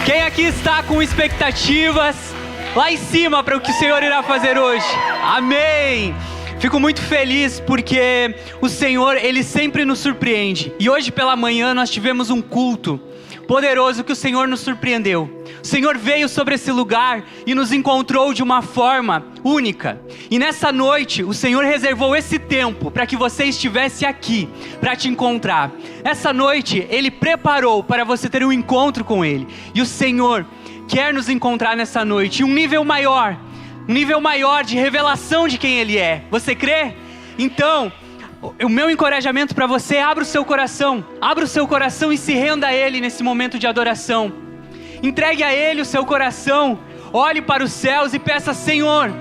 Quem aqui está com expectativas lá em cima para o que o Senhor irá fazer hoje? Amém! Fico muito feliz porque o Senhor, Ele sempre nos surpreende. E hoje pela manhã nós tivemos um culto poderoso que o Senhor nos surpreendeu. O Senhor veio sobre esse lugar e nos encontrou de uma forma única. E nessa noite o Senhor reservou esse tempo para que você estivesse aqui para te encontrar. Essa noite Ele preparou para você ter um encontro com Ele. E o Senhor quer nos encontrar nessa noite em um nível maior de revelação de quem Ele é. Você crê? Então, o meu encorajamento para você é abra o seu coração e se renda a Ele nesse momento de adoração. Entregue a Ele o seu coração, olhe para os céus e peça: Senhor,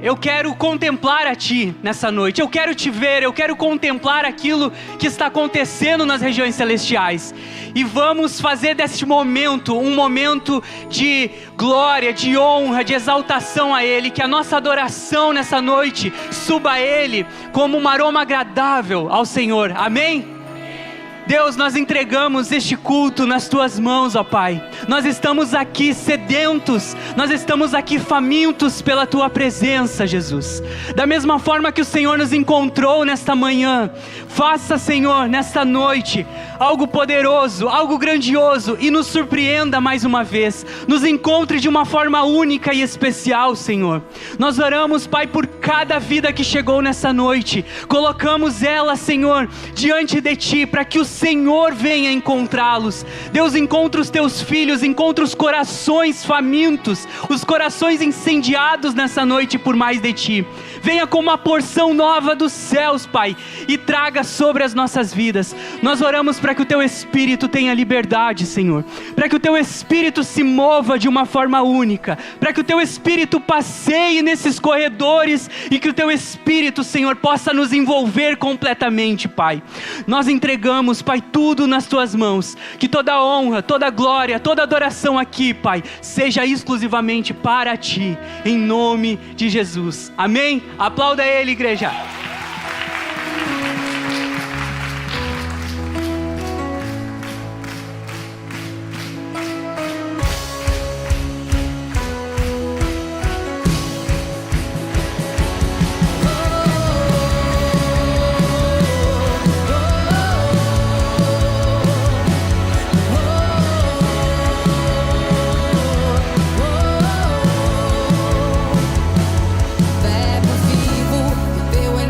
eu quero contemplar a Ti nessa noite, eu quero Te ver, eu quero contemplar aquilo que está acontecendo nas regiões celestiais. E vamos fazer deste momento um momento de glória, de honra, de exaltação a Ele. Que a nossa adoração nessa noite suba a Ele como um aroma agradável ao Senhor. Amém? Deus, nós entregamos este culto nas Tuas mãos, ó Pai. Nós estamos aqui sedentos, nós estamos aqui famintos pela Tua presença, Jesus. Da mesma forma que o Senhor nos encontrou nesta manhã, faça, Senhor, nesta noite, algo poderoso, algo grandioso, e nos surpreenda mais uma vez. Nos encontre de uma forma única e especial, Senhor. Nós oramos, Pai, por cada vida que chegou nessa noite. Colocamos ela, Senhor, diante de Ti, para que o Senhor venha encontrá-los. Deus, encontra os Teus filhos, encontra os corações famintos, os corações incendiados nessa noite por mais de Ti. Venha com uma porção nova dos céus, Pai, e traga sobre as nossas vidas. Nós oramos para que o Teu Espírito tenha liberdade, Senhor, para que o Teu Espírito se mova de uma forma única, para que o Teu Espírito passeie nesses corredores e que o Teu Espírito, Senhor, possa nos envolver completamente, Pai. Nós entregamos, Pai, tudo nas Tuas mãos. Que toda honra, toda glória, toda adoração aqui, Pai, seja exclusivamente para Ti, em nome de Jesus. Amém? Aplauda Ele, igreja. Verbo vivo, teu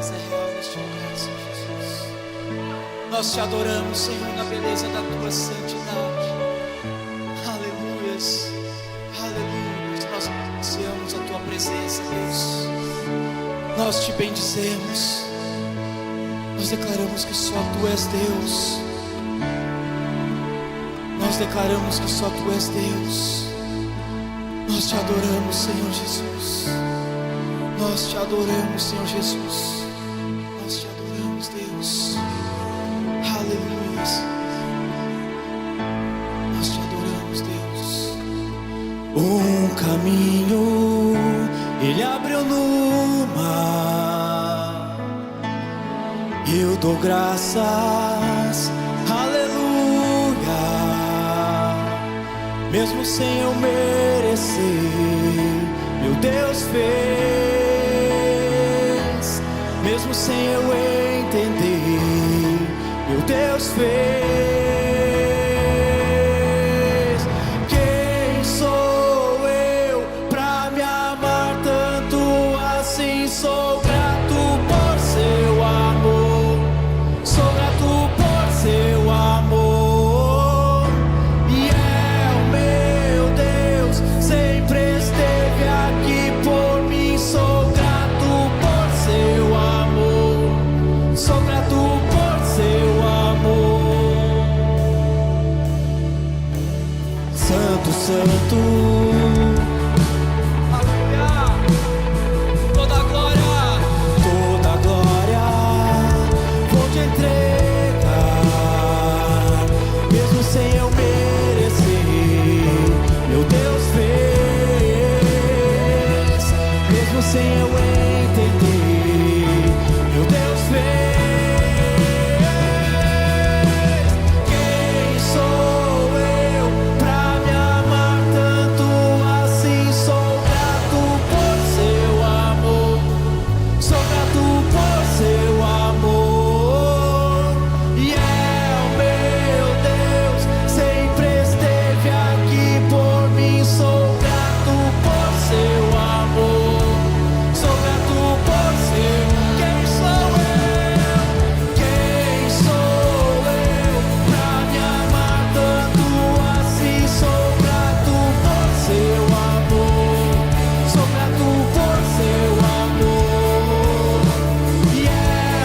presença é real neste lugar, Senhor Jesus. Nós te adoramos, Senhor, na beleza da tua santidade. Aleluias, aleluia. Nós bendizemos a tua presença, Deus. Nós te bendizemos. Nós declaramos que só tu és Deus. Nós declaramos que só tu és Deus. Nós te adoramos, Senhor Jesus. Nós te adoramos, Senhor Jesus. Nós te adoramos, Deus. Aleluia. Nós te adoramos, Deus. Um caminho Ele abriu no mar. Eu dou graças, aleluia. Mesmo sem eu merecer, meu Deus fez. Mesmo sem eu entender, meu Deus fez. Quem sou eu pra me amar tanto assim? Sou grato por seu amor. Sou grato por seu amor. E é o meu Deus, sempre esteve aqui por mim. Sou grato por seu amor. Sou grato por seu amor. Santo, santo, aleluia. Toda glória vou te entregar. Mesmo sem eu merecer, meu Deus fez. Mesmo sem eu entender, meu Deus fez. Quem sou eu pra me amar tanto assim? Sou grato por seu amor. Sou grato por seu amor. E é o meu Deus, sempre esteve aqui por mim. Sou grato por seu amor. Sou grato por seu. Quem sou eu? Quem sou eu pra me amar tanto assim? Sou grato por seu amor. Sou grato por seu amor. E é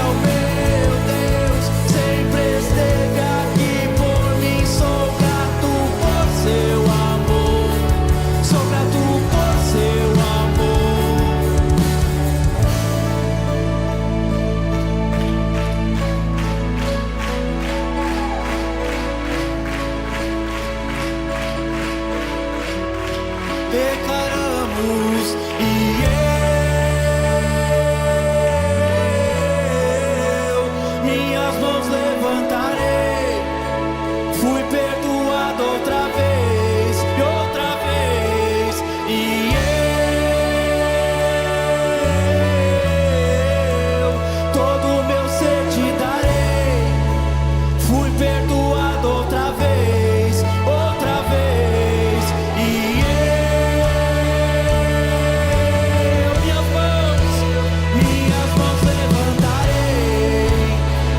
o meu Deus, sempre esteve aqui por mim. Sou grato por seu amor. Sou grato por seu amor. Declaramos e eu minhas mãos levantarei. Fui perdoado outra vez e outra vez. E eu todo o meu ser te darei. Fui perdoado outra vez, outra vez. E minhas mãos levantarei.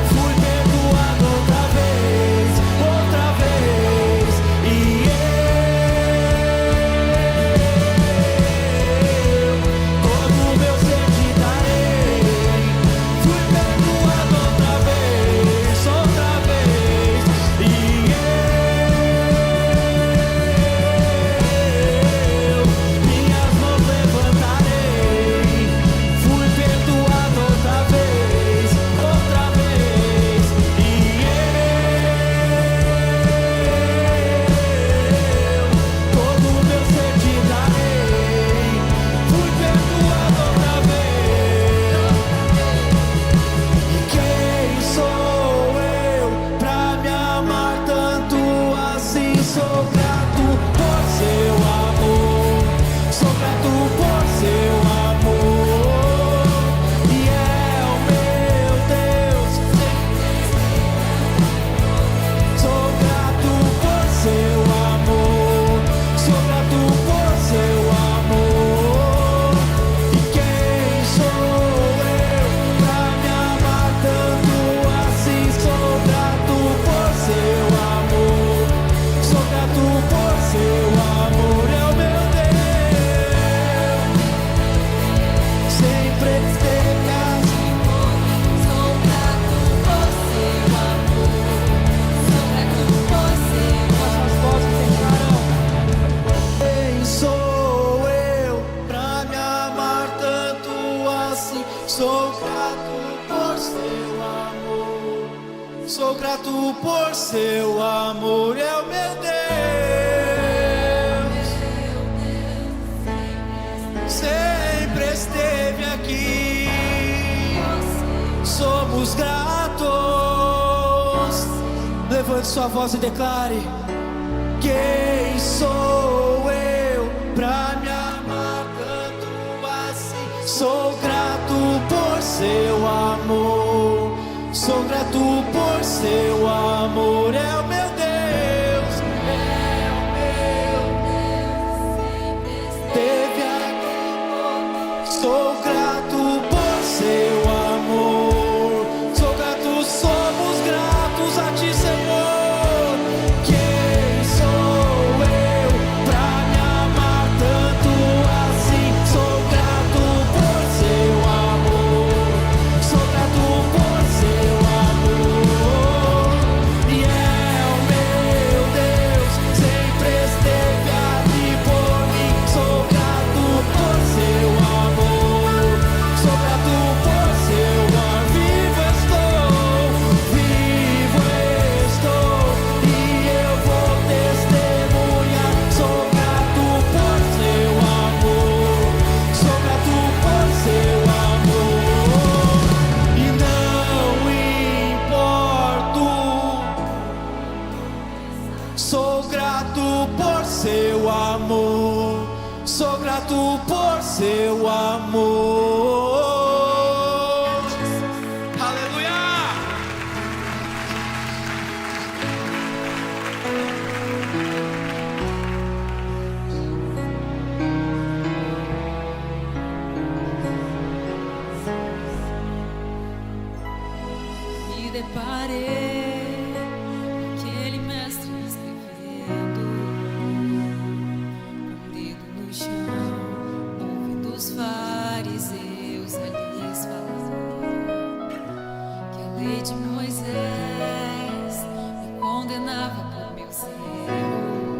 Fui perdoado outra vez, outra vez. E esteve aqui. Sou grato por seu amor. Sou grato por seu Nossas vozes declaram: quem sou eu pra me amar tanto assim? Sou grato por seu amor. Sou grato por seu amor, é o meu Deus. Sempre esteve aqui. Somos gratos. Levante sua voz e declare: quem sou eu pra me amar tanto assim? Sou grato por seu amor. Sou grato por seu amor, é o meu Deus, é o meu Deus. Esteve aqui. Sou grato por seu amor. Sou grato, somos gratos a ti, Senhor. Quem sou eu pra me amar tanto assim? Sou grato por seu amor. Sou grato por seu amor. E é o meu Deus, sempre esteve aqui por mim. Sou grato por seu amor. Sou grato por seu amor. Vivo estou, e eu vou testemunhar. Sou grato por seu amor. Sou grato por seu amor. E não importo. Sou grato por seu amor. Sou grato por seu amor. Aleluia! Me deparei com aquele mestre escrevendo, com o dedo no chão, ouvindo os fariseus a lhes falar que a lei de Moisés me condenava por meus erros,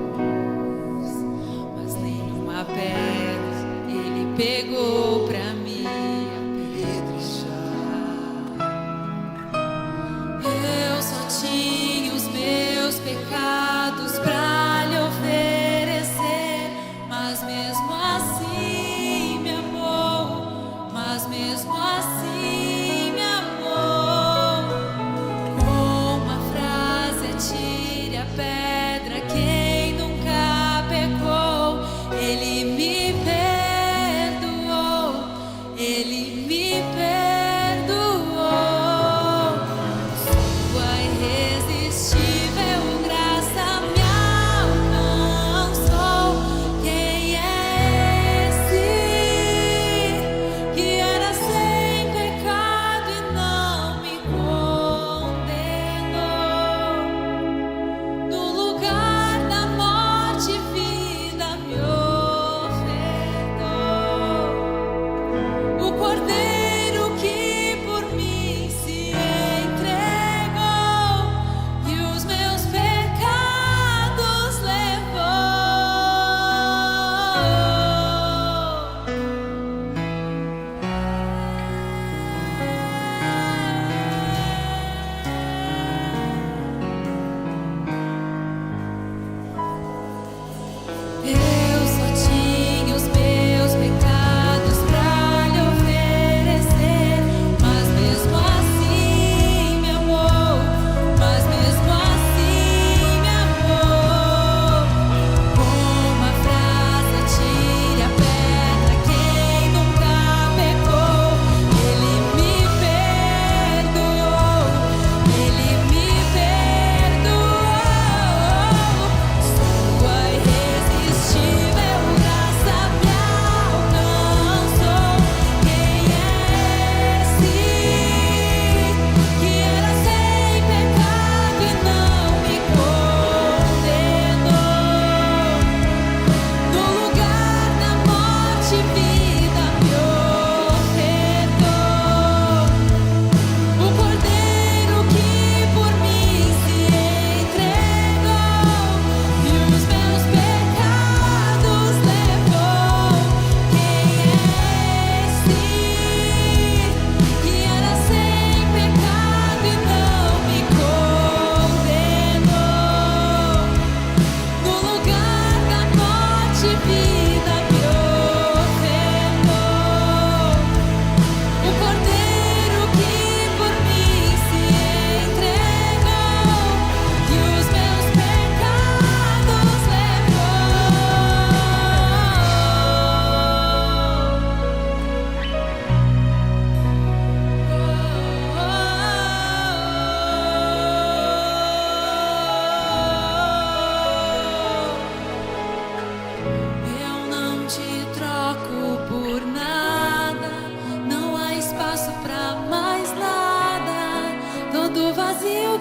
mas nenhuma pedra ele pegou pra me apedrejar. Eu só tinha os meus pecados pra lhe oferecer, mas mesmo assim me amou, mas mesmo assim me amou. Com uma frase: atire a pedra quem nunca pecou. Ele me perdoou, ele me perdoou. Sua irresistível graça me alcançou. Quem é esse que era sem pecado e não me condenou? No lugar da morte, vida me ofertou. O Cordeiro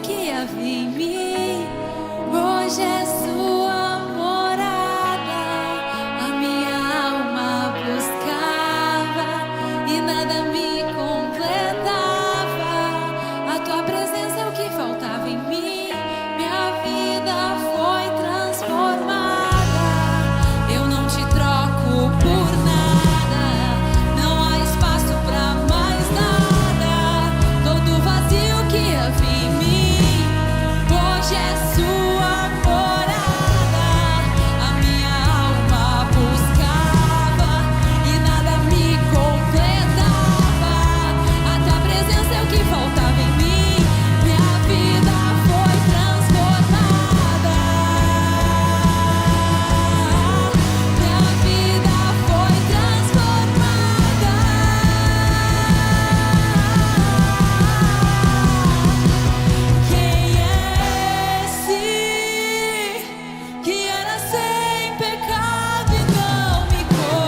que havia em mim, hoje é sua morada. A minha alma buscava e nada me completava. A tua presença é o que faltava em mim, minha vida foi transformada. Eu não te troco por nada, não há espaço pra mais nada. Todo vazio que havia em mim, hoje é sua morada. A minha alma buscava e nada me completava. A tua presença é o que faltava em mim, minha vida foi transformada. Minha vida foi transformada. Quem é esse que era sem pecado e não me condenou?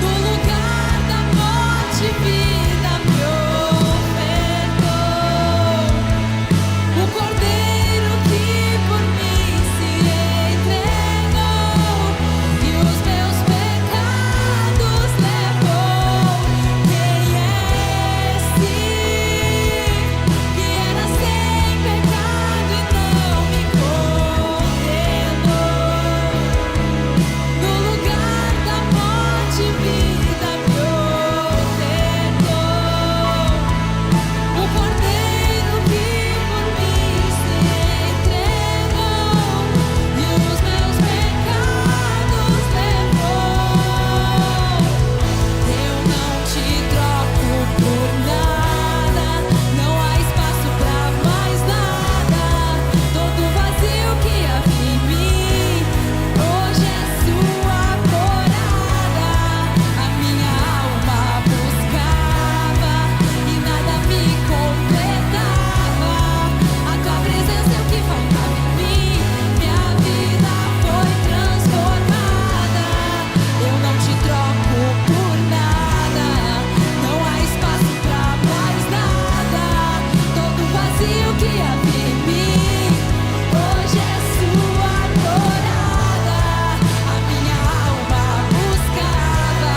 No lugar da morte, vida me ofertou. O Cordeiro que por mim se entregou e os meus pecados levou. Quem é esse que era sem pecado e não me condenou? No lugar da morte, vida me ofertou. O Cordeiro que por mim se entregou e os meus pecados levou. Eu não te troco por nada, não há espaço pra mais nada. Todo vazio que havia em mim, hoje é sua morada. A minha alma buscava e nada me completava. A tua presença é o que faltava em mim, minha vida foi transformada. Eu não te troco por nada, não há espaço pra mais nada. Todo vazio que havia em mim, hoje é sua morada. A minha alma buscava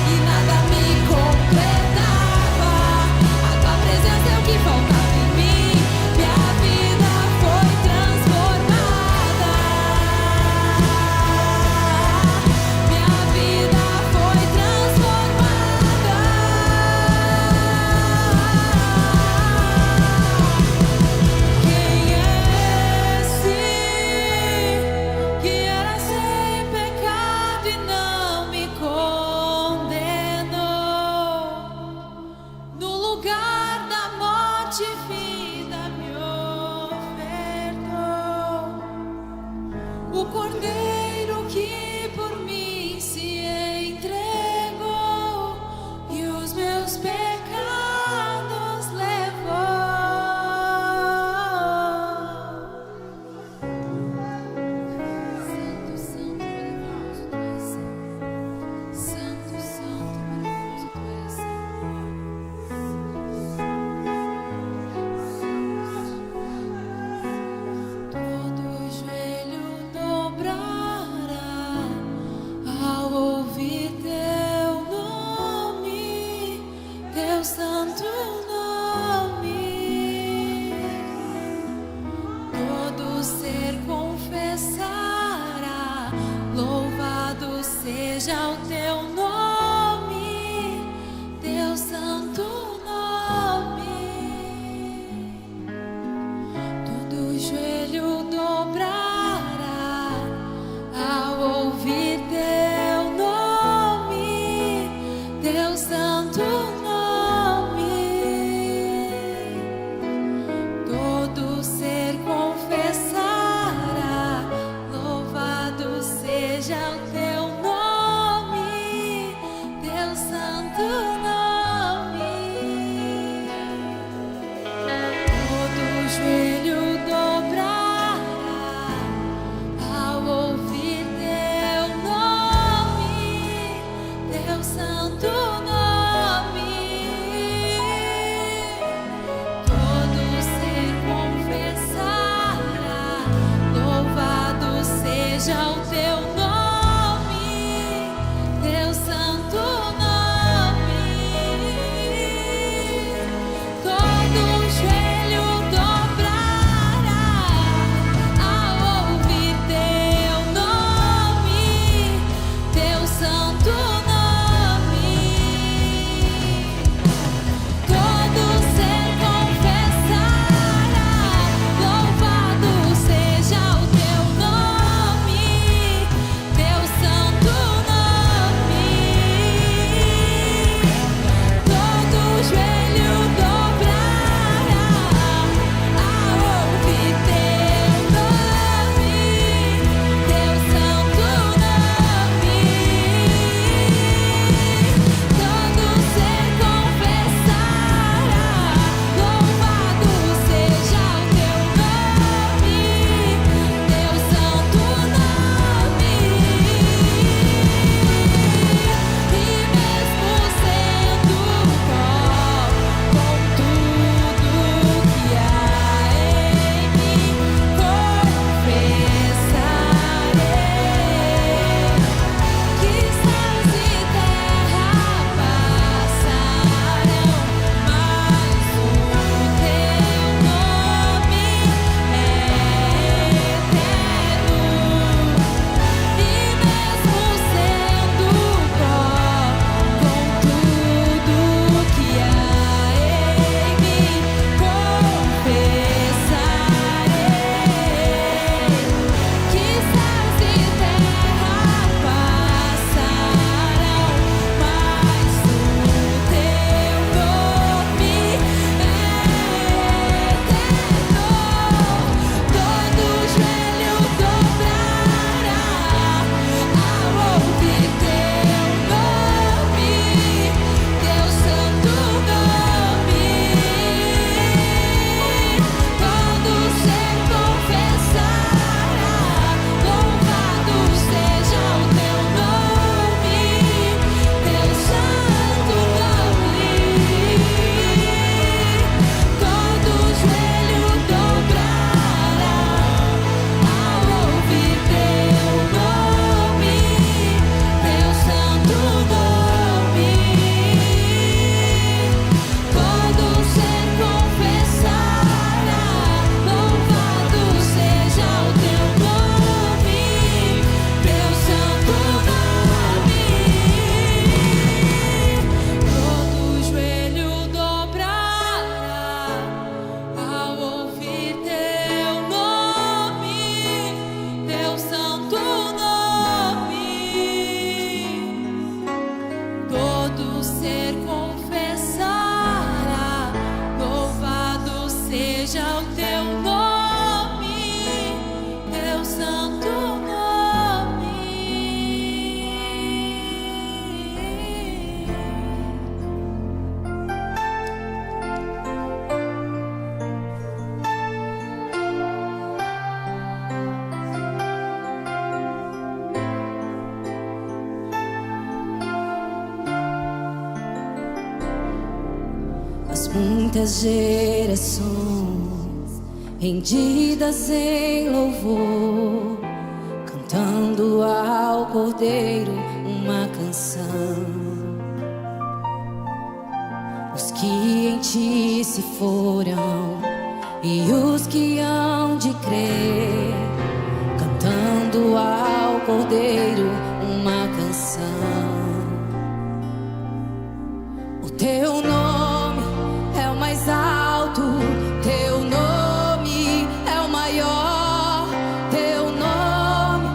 e nada me completava. A tua presença é o que faltava em mim, minha vida foi transformada. Minha vida foi transformada. Quem é esse que era sem pecado e não me condenou? No lugar da morte, vida me ofertou. O Cordeiro que por mim se entregou e os meus pecados levou. Santo, santo, maravilhoso tu és. Santo, santo, maravilhoso tu és. Todo joelho dobrará ao ouvir teu nome, teu santo nome. Todo ser confessará, louvado seja o teu nome, teu santo nome. Todo joelho dobrará ao ouvir teu nome, teu santo nome. Todo ser confessará, louvado seja o teu nome, teu santo nome. Todo joelho dobrará ao ouvir teu nome, teu santo nome. todo ser confessará, louvado seja o teu nome, teu santo nome. Muitas gerações rendidas em louvor, cantando ao Cordeiro uma canção. Os que em ti se foram e os que hão de crer, cantando ao Cordeiro uma canção. O teu nome é o mais alto, teu nome é o maior, teu nome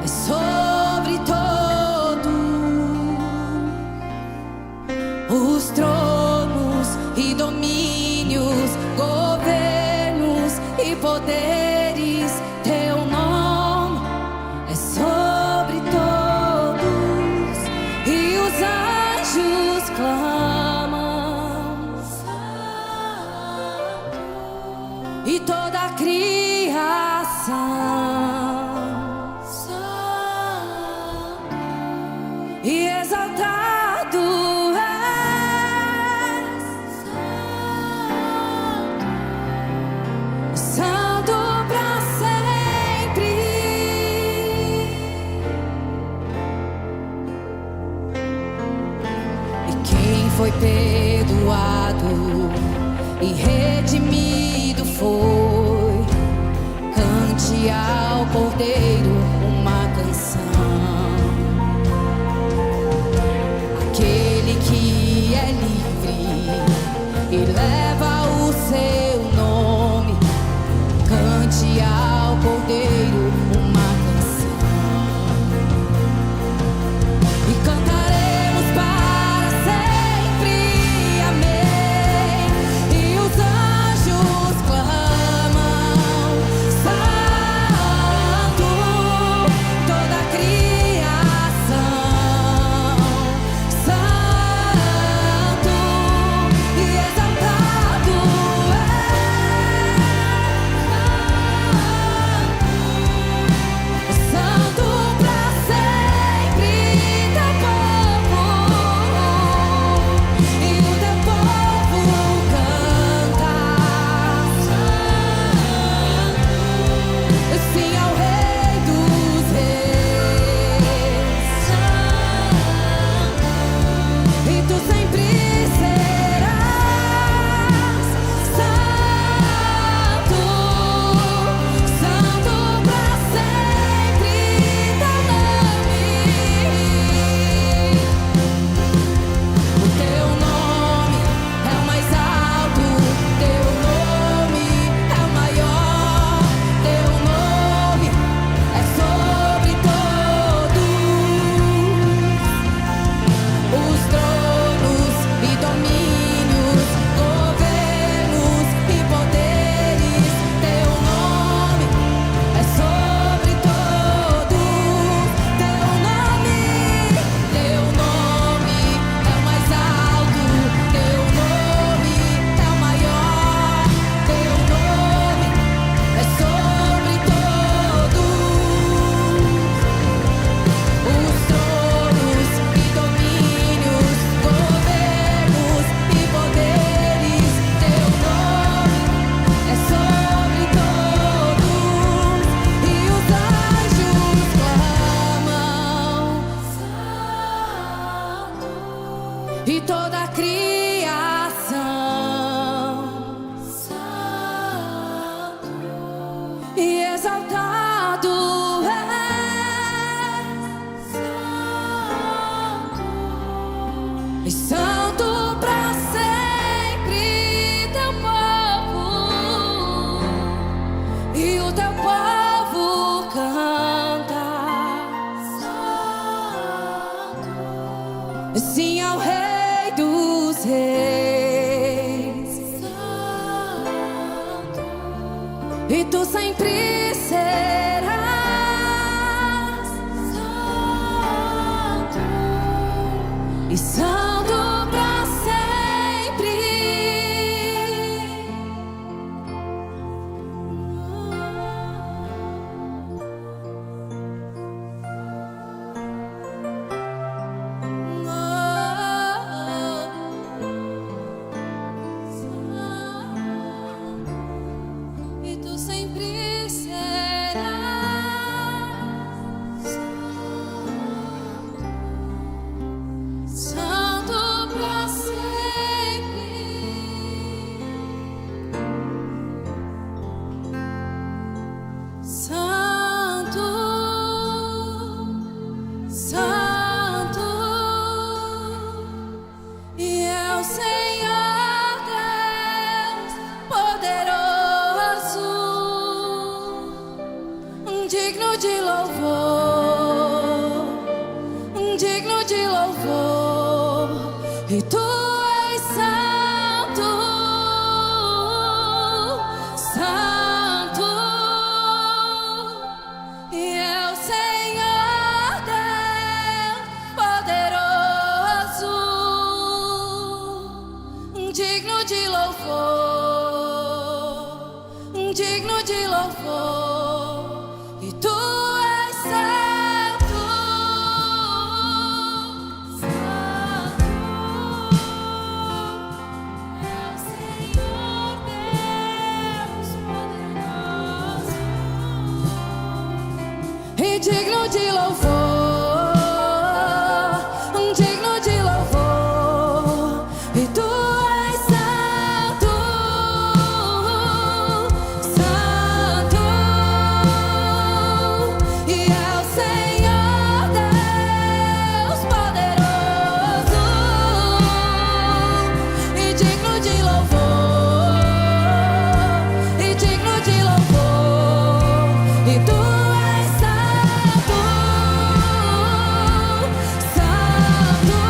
é sobre todo. Os tronos e domínios, governos e poderes, teu nome é sobre todos. E os anjos clamam, e toda a criação, e exaltado és, santo pra sempre. E quem foi perdoado e redimido foi, cante ao Cordeiro uma canção. Aquele que é livre e leva o seu nome, cante ao Cordeiro uma canção. E cantaremos para sempre, amém. E os anjos clamam, santo, toda a criação, santo e exaltado é, santo pra sempre, teu povo, e o teu povo canta, sim ao Rei dos Reis, e tu sempre serás santo, santo pra sempre, teu nome. O teu nome é o mais alto, teu nome é o maior, teu nome é sobre todos. Os tronos e domínios, governos e poderes, teu nome é sobre todos. Teu nome é o mais alto, teu nome é o maior, teu nome é sobre todos. Os tronos e domínios, governos e poderes, teu nome é sobre todos. E os anjos clamam, santo, e toda a criação, santo e exaltado é, santo, e santo pra sempre, teu povo, e o teu povo canta, santo, sim ao Rei dos Reis. E tu sempre serás santo e santo pra sempre. E tu sempre serás santo pra sempre. Santo, santo, e é o Senhor Deus poderoso, digno de louvor, digno de louvor. E tu és santo, santo, e é o Senhor Deus poderoso, digno de louvor, digno de louvor. E tu és santo, santo, é o Senhor Deus poderoso, e digno de louvor, digno de louvor. E tu és santo, santo, e é o Senhor Deus poderoso, e digno de louvor, e digno de louvor. E tu és santo, santo,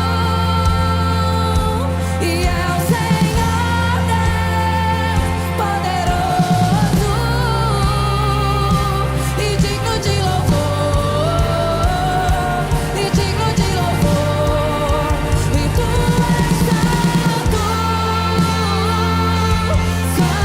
e é o Senhor Deus poderoso, e digno de louvor, e digno de louvor. E tu és santo, santo,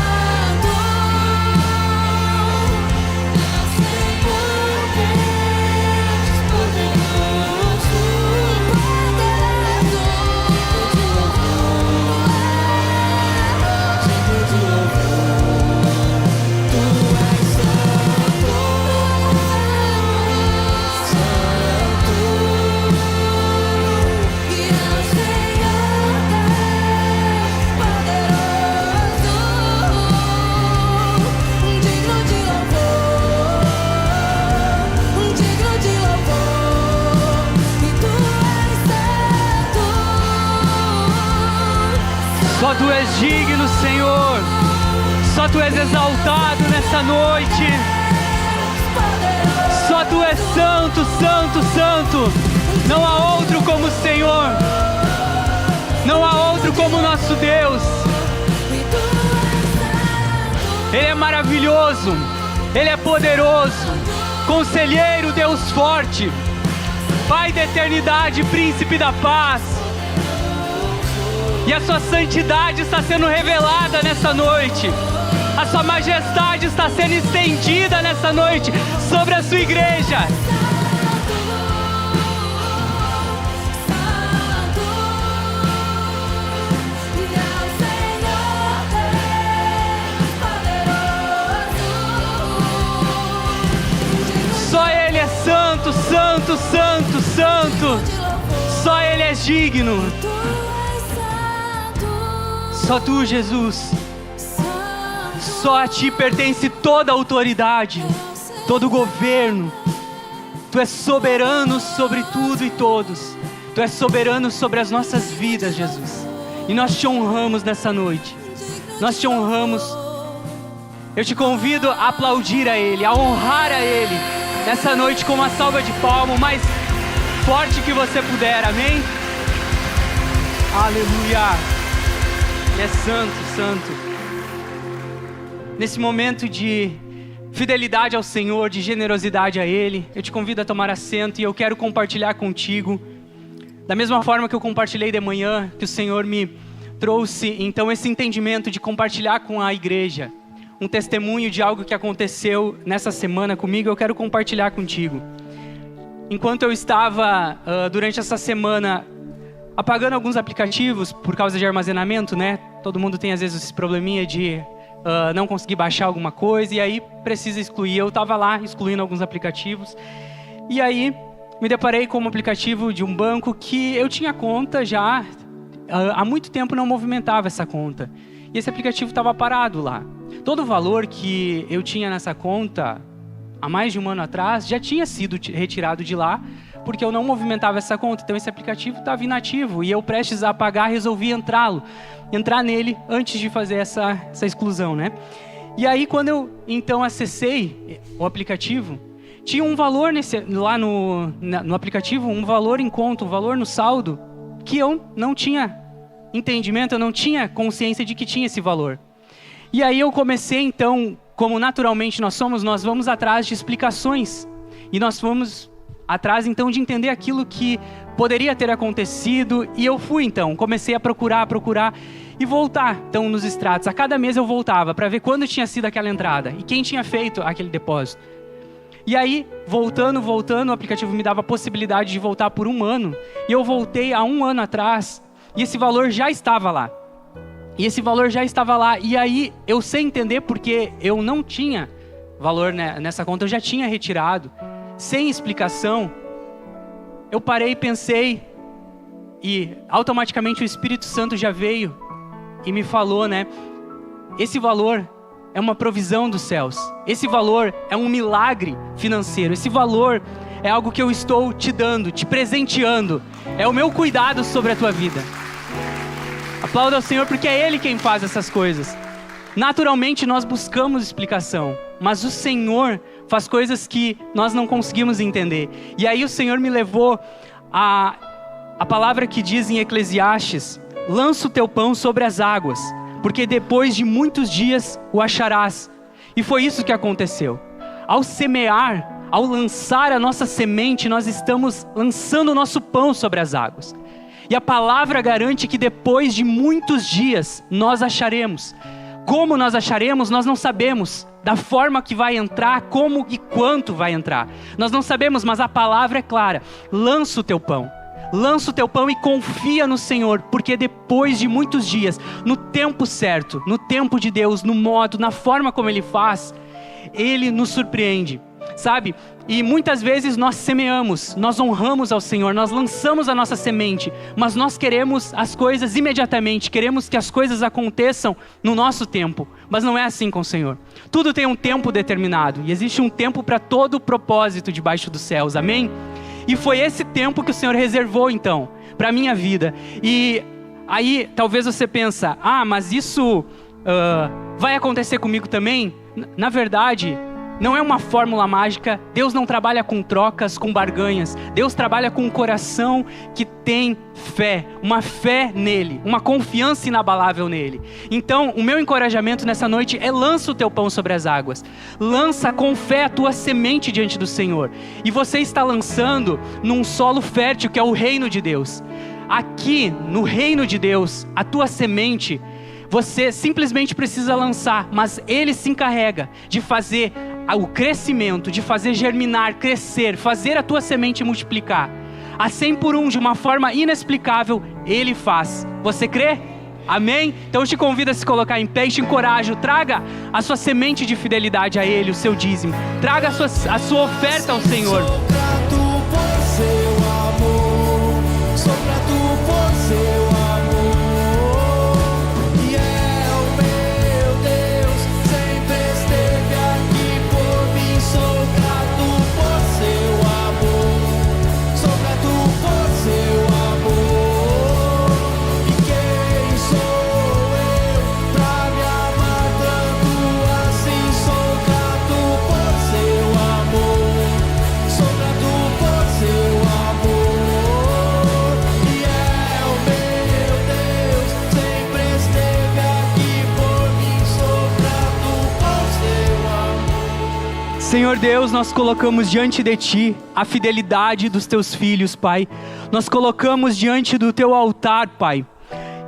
Só tu és digno, Senhor. Só tu és exaltado nessa noite. Só tu és santo, santo, santo. Não há outro como o Senhor. Não há outro como o nosso Deus. Ele é maravilhoso. Ele é poderoso. Conselheiro, Deus forte. Pai da eternidade, príncipe da paz. E a sua santidade está sendo revelada nessa noite. A sua majestade está sendo estendida nessa noite sobre a sua igreja. Só Ele é santo, santo, santo, santo. Só Ele é digno. Só tu, Jesus. Só a ti pertence toda a autoridade, todo o governo. Tu és soberano sobre tudo e todos. Tu és soberano sobre as nossas vidas, Jesus. E nós te honramos nessa noite. Nós te honramos. Eu te convido a aplaudir a Ele, a honrar a Ele nessa noite com uma salva de palmas, o mais forte que você puder, amém? Aleluia. Ele é santo, santo. Nesse momento de fidelidade ao Senhor, de generosidade a Ele, eu te convido a tomar assento e eu quero compartilhar contigo, da mesma forma que eu compartilhei de manhã, que o Senhor me trouxe, então, esse entendimento de compartilhar com a igreja, um testemunho de algo que aconteceu nessa semana comigo, eu quero compartilhar contigo. Enquanto eu estava, durante essa semana, apagando alguns aplicativos por causa de armazenamento, né? Todo mundo tem às vezes esse probleminha de não conseguir baixar alguma coisa e aí precisa excluir. Eu estava lá excluindo alguns aplicativos e aí me deparei com um aplicativo de um banco que eu tinha conta já, há muito tempo não movimentava essa conta. E esse aplicativo estava parado lá. Todo o valor que eu tinha nessa conta há mais de um ano atrás já tinha sido retirado de lá, porque eu não movimentava essa conta. Então esse aplicativo estava inativo e eu prestes a apagar resolvi entrar nele antes de fazer essa exclusão, né? E aí quando eu então acessei o aplicativo, tinha um valor lá no aplicativo, um valor em conta, um valor no saldo, que eu não tinha entendimento, eu não tinha consciência de que tinha esse valor. E aí eu comecei então, como naturalmente nós vamos atrás de explicações. E nós fomos atrás então de entender aquilo que poderia ter acontecido. E eu fui então, comecei a procurar e voltar então nos extratos. A cada mês eu voltava para ver quando tinha sido aquela entrada e quem tinha feito aquele depósito. E aí, voltando, o aplicativo me dava a possibilidade de voltar por um ano. E eu voltei há um ano atrás e esse valor já estava lá. E aí eu sei entender porque eu não tinha valor nessa conta, eu já tinha retirado. Sem explicação, eu parei, pensei e automaticamente o Espírito Santo já veio e me falou, né? Esse valor é uma provisão dos céus. Esse valor é um milagre financeiro. Esse valor é algo que eu estou te dando, te presenteando. É o meu cuidado sobre a tua vida. Aplauda ao Senhor porque é Ele quem faz essas coisas. Naturalmente nós buscamos explicação, mas o Senhor faz coisas que nós não conseguimos entender. E aí o Senhor me levou a palavra que diz em Eclesiastes: lança o teu pão sobre as águas, porque depois de muitos dias o acharás. E foi isso que aconteceu. Ao semear, ao lançar a nossa semente, nós estamos lançando o nosso pão sobre as águas. E a palavra garante que depois de muitos dias nós acharemos. Como nós acharemos, nós não sabemos. Da forma que vai entrar, como e quanto vai entrar. Nós não sabemos, mas a palavra é clara. Lança o teu pão. Lança o teu pão e confia no Senhor, porque depois de muitos dias, no tempo certo, no tempo de Deus, no modo, na forma como Ele faz, Ele nos surpreende, sabe? E muitas vezes nós semeamos, nós honramos ao Senhor, nós lançamos a nossa semente, mas nós queremos as coisas imediatamente, queremos que as coisas aconteçam no nosso tempo, mas não é assim com o Senhor. Tudo tem um tempo determinado, e existe um tempo para todo o propósito debaixo dos céus, amém? E foi esse tempo que o Senhor reservou então, para a minha vida. E aí talvez você pensa, mas isso vai acontecer comigo também? Na verdade, não é uma fórmula mágica. Deus não trabalha com trocas, com barganhas. Deus trabalha com um coração que tem fé, uma fé nele, uma confiança inabalável nele. Então, o meu encorajamento nessa noite é: lança o teu pão sobre as águas. Lança com fé a tua semente diante do Senhor. E você está lançando num solo fértil que é o reino de Deus. Aqui, no reino de Deus, a tua semente, você simplesmente precisa lançar, mas Ele se encarrega de fazer o crescimento, de fazer germinar, crescer, fazer a tua semente multiplicar. A 100 por 1, de uma forma inexplicável, Ele faz. Você crê? Amém? Então eu te convido a se colocar em pé e te encorajo. Traga a sua semente de fidelidade a Ele, o seu dízimo. Traga a sua oferta ao Senhor. Sou grato por seu amor, sou grato por seu amor, e é o meu Deus, sempre esteve aqui por mim. Sou grato por seu amor, sou grato por seu amor, e quem sou eu pra me amar tanto assim? Sou grato por seu amor, sou grato Senhor Deus, nós colocamos diante de Ti a fidelidade dos Teus filhos, Pai. Nós colocamos diante do Teu altar, Pai.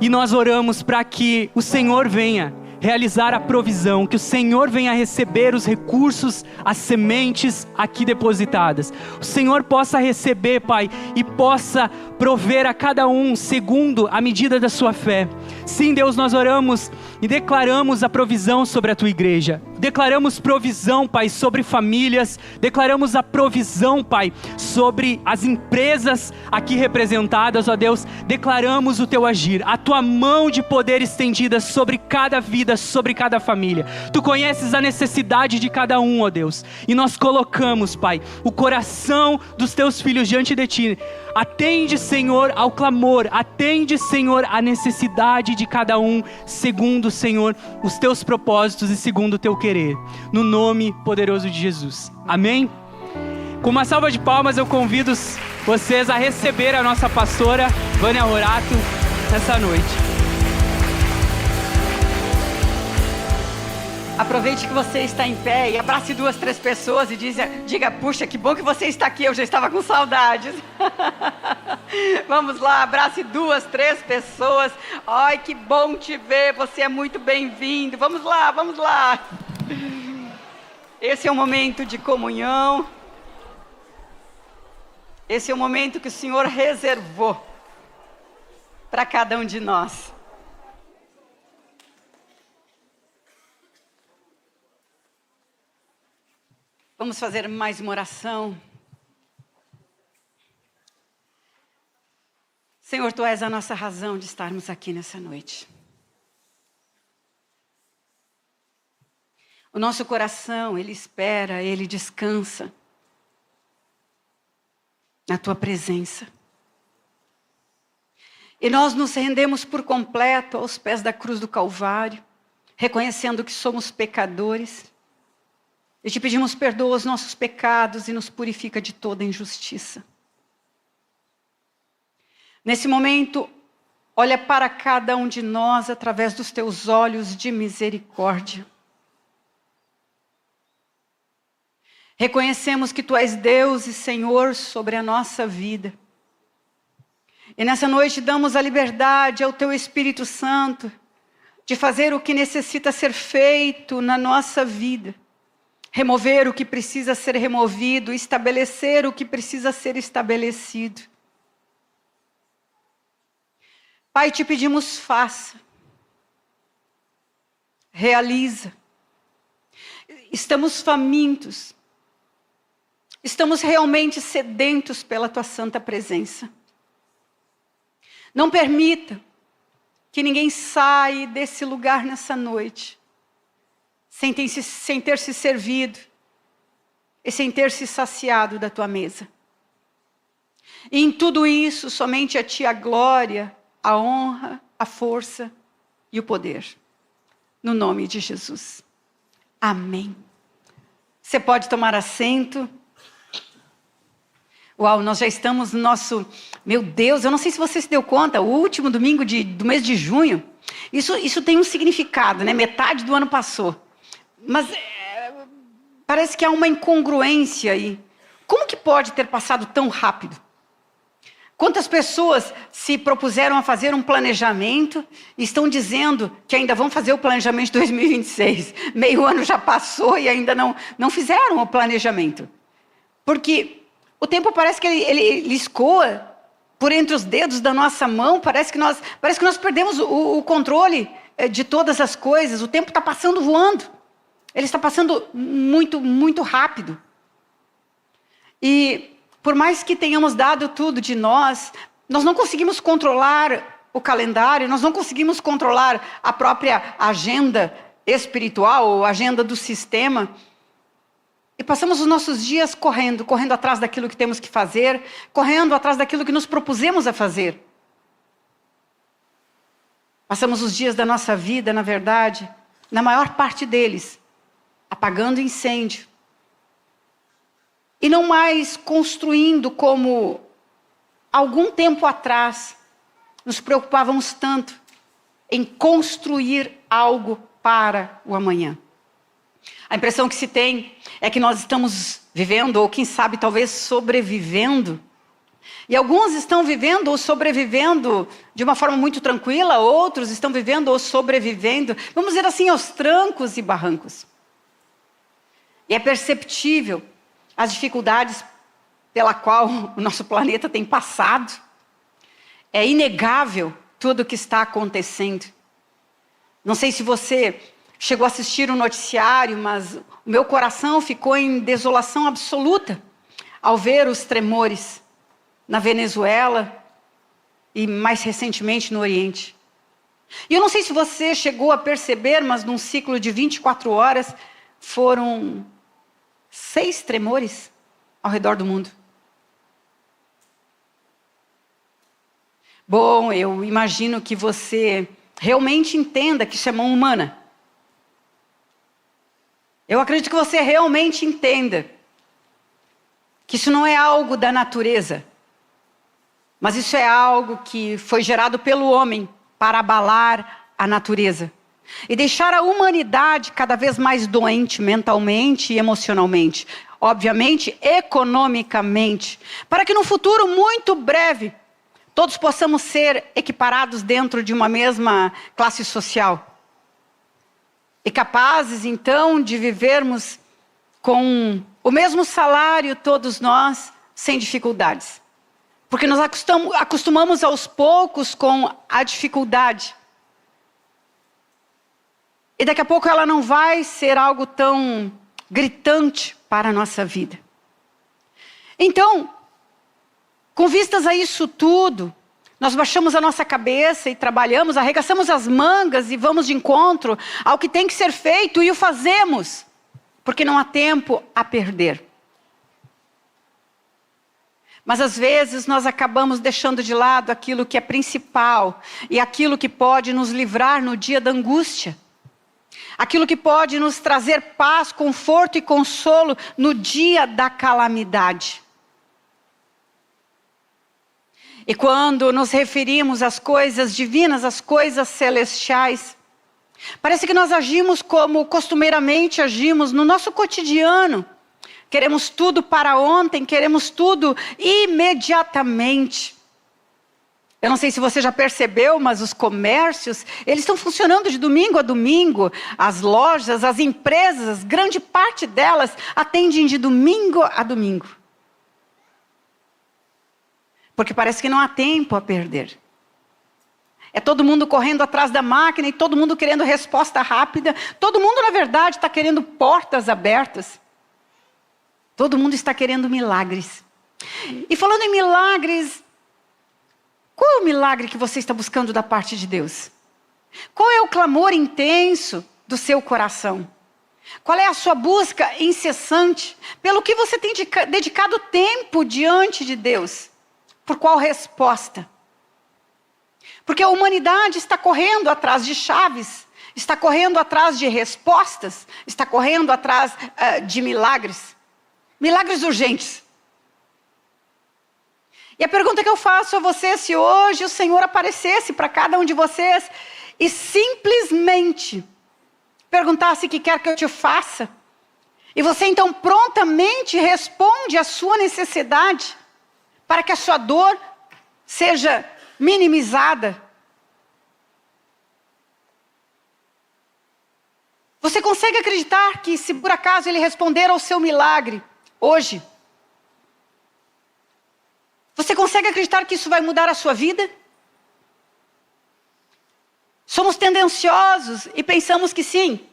E nós oramos para que o Senhor venha realizar a provisão, que o Senhor venha receber os recursos, as sementes aqui depositadas. O Senhor possa receber, Pai, e possa prover a cada um segundo a medida da sua fé. Sim, Deus, nós oramos e declaramos a provisão sobre a Tua igreja. Declaramos provisão, Pai, sobre famílias. Declaramos a provisão, Pai, sobre as empresas aqui representadas, ó Deus. Declaramos o Teu agir, a Tua mão de poder estendida sobre cada vida, sobre cada família. Tu conheces a necessidade de cada um, ó Deus. E nós colocamos, Pai, o coração dos Teus filhos diante de Ti. Atende, Senhor, ao clamor. Atende, Senhor, a necessidade de cada um, segundo, Senhor, os Teus propósitos e segundo o Teu querer. No nome poderoso de Jesus. Amém? Com uma salva de palmas eu convido vocês a receber a nossa pastora, Vânia Rorato, nessa noite. Aproveite que você está em pé e abrace 2, 3 pessoas e diga, puxa, que bom que você está aqui, eu já estava com saudades. Vamos lá, abrace 2, 3 pessoas. Ai, que bom te ver, você é muito bem-vindo. Vamos lá, vamos lá. Esse é um momento de comunhão. Esse é o momento que o Senhor reservou para cada um de nós. Vamos fazer mais uma oração. Senhor, Tu és a nossa razão de estarmos aqui nessa noite. O nosso coração, ele espera, ele descansa na Tua presença. E nós nos rendemos por completo aos pés da cruz do Calvário, reconhecendo que somos pecadores. E Te pedimos, perdoa os nossos pecados e nos purifica de toda injustiça. Nesse momento, olha para cada um de nós através dos Teus olhos de misericórdia. Reconhecemos que Tu és Deus e Senhor sobre a nossa vida. E nessa noite damos a liberdade ao Teu Espírito Santo de fazer o que necessita ser feito na nossa vida. Remover o que precisa ser removido, estabelecer o que precisa ser estabelecido. Pai, Te pedimos, faça. Realiza. Estamos famintos. Estamos realmente sedentos pela Tua santa presença. Não permita que ninguém saia desse lugar nessa noite sem ter se servido e sem ter se saciado da Tua mesa. E em tudo isso, somente a Ti a glória, a honra, a força e o poder. No nome de Jesus. Amém. Você pode tomar assento. Uau, nós já estamos no nosso... Meu Deus, eu não sei se você se deu conta, o último domingo do mês de junho. Isso tem um significado, né? Metade do ano passou. Mas parece que há uma incongruência aí. Como que pode ter passado tão rápido? Quantas pessoas se propuseram a fazer um planejamento e estão dizendo que ainda vão fazer o planejamento de 2026? Meio ano já passou e ainda não fizeram o planejamento. Porque o tempo parece que ele escoa por entre os dedos da nossa mão. Parece que nós perdemos o controle de todas as coisas. O tempo está passando voando. Ele está passando muito, muito rápido. E por mais que tenhamos dado tudo de nós não conseguimos controlar o calendário, nós não conseguimos controlar a própria agenda espiritual, ou agenda do sistema. E passamos os nossos dias correndo atrás daquilo que temos que fazer, correndo atrás daquilo que nos propusemos a fazer. Passamos os dias da nossa vida, na verdade, na maior parte deles, apagando incêndio. E não mais construindo como algum tempo atrás nos preocupávamos tanto em construir algo para o amanhã. A impressão que se tem é que nós estamos vivendo, ou quem sabe talvez sobrevivendo. E alguns estão vivendo ou sobrevivendo de uma forma muito tranquila, outros estão vivendo ou sobrevivendo, vamos dizer assim, aos trancos e barrancos. E é perceptível as dificuldades pela qual o nosso planeta tem passado. É inegável tudo o que está acontecendo. Não sei se você chegou a assistir um noticiário, mas o meu coração ficou em desolação absoluta ao ver os tremores na Venezuela e mais recentemente no Oriente. E eu não sei se você chegou a perceber, mas num ciclo de 24 horas foram 6 tremores ao redor do mundo. Bom, eu imagino que você realmente entenda que isso é mão humana. Eu acredito que você realmente entenda que isso não é algo da natureza, mas isso é algo que foi gerado pelo homem para abalar a natureza e deixar a humanidade cada vez mais doente mentalmente e emocionalmente, obviamente economicamente, para que no futuro muito breve todos possamos ser equiparados dentro de uma mesma classe social. E capazes, então, de vivermos com o mesmo salário, todos nós, sem dificuldades. Porque nós acostumamos aos poucos com a dificuldade. E daqui a pouco ela não vai ser algo tão gritante para a nossa vida. Então, com vistas a isso tudo, nós baixamos a nossa cabeça e trabalhamos, arregaçamos as mangas e vamos de encontro ao que tem que ser feito e o fazemos, porque não há tempo a perder. Mas às vezes nós acabamos deixando de lado aquilo que é principal e aquilo que pode nos livrar no dia da angústia. Aquilo que pode nos trazer paz, conforto e consolo no dia da calamidade. E quando nos referimos às coisas divinas, às coisas celestiais, parece que nós agimos como costumeiramente agimos no nosso cotidiano. Queremos tudo para ontem, queremos tudo imediatamente. Eu não sei se você já percebeu, mas os comércios, eles estão funcionando de domingo a domingo. As lojas, as empresas, grande parte delas atendem de domingo a domingo. Porque parece que não há tempo a perder. É todo mundo correndo atrás da máquina e todo mundo querendo resposta rápida. Todo mundo, na verdade, está querendo portas abertas. Todo mundo está querendo milagres. E falando em milagres, qual é o milagre que você está buscando da parte de Deus? Qual é o clamor intenso do seu coração? Qual é a sua busca incessante? Pelo que você tem dedicado tempo diante de Deus? Por qual resposta? Porque a humanidade está correndo atrás de chaves, está correndo atrás de respostas, está correndo atrás de milagres. Milagres urgentes. E a pergunta que eu faço a você, se hoje o Senhor aparecesse para cada um de vocês e simplesmente perguntasse o que quer que eu te faça, e você então prontamente responde à sua necessidade, para que a sua dor seja minimizada. Você consegue acreditar que se por acaso Ele responder ao seu milagre hoje, você consegue acreditar que isso vai mudar a sua vida? Somos tendenciosos e pensamos que sim,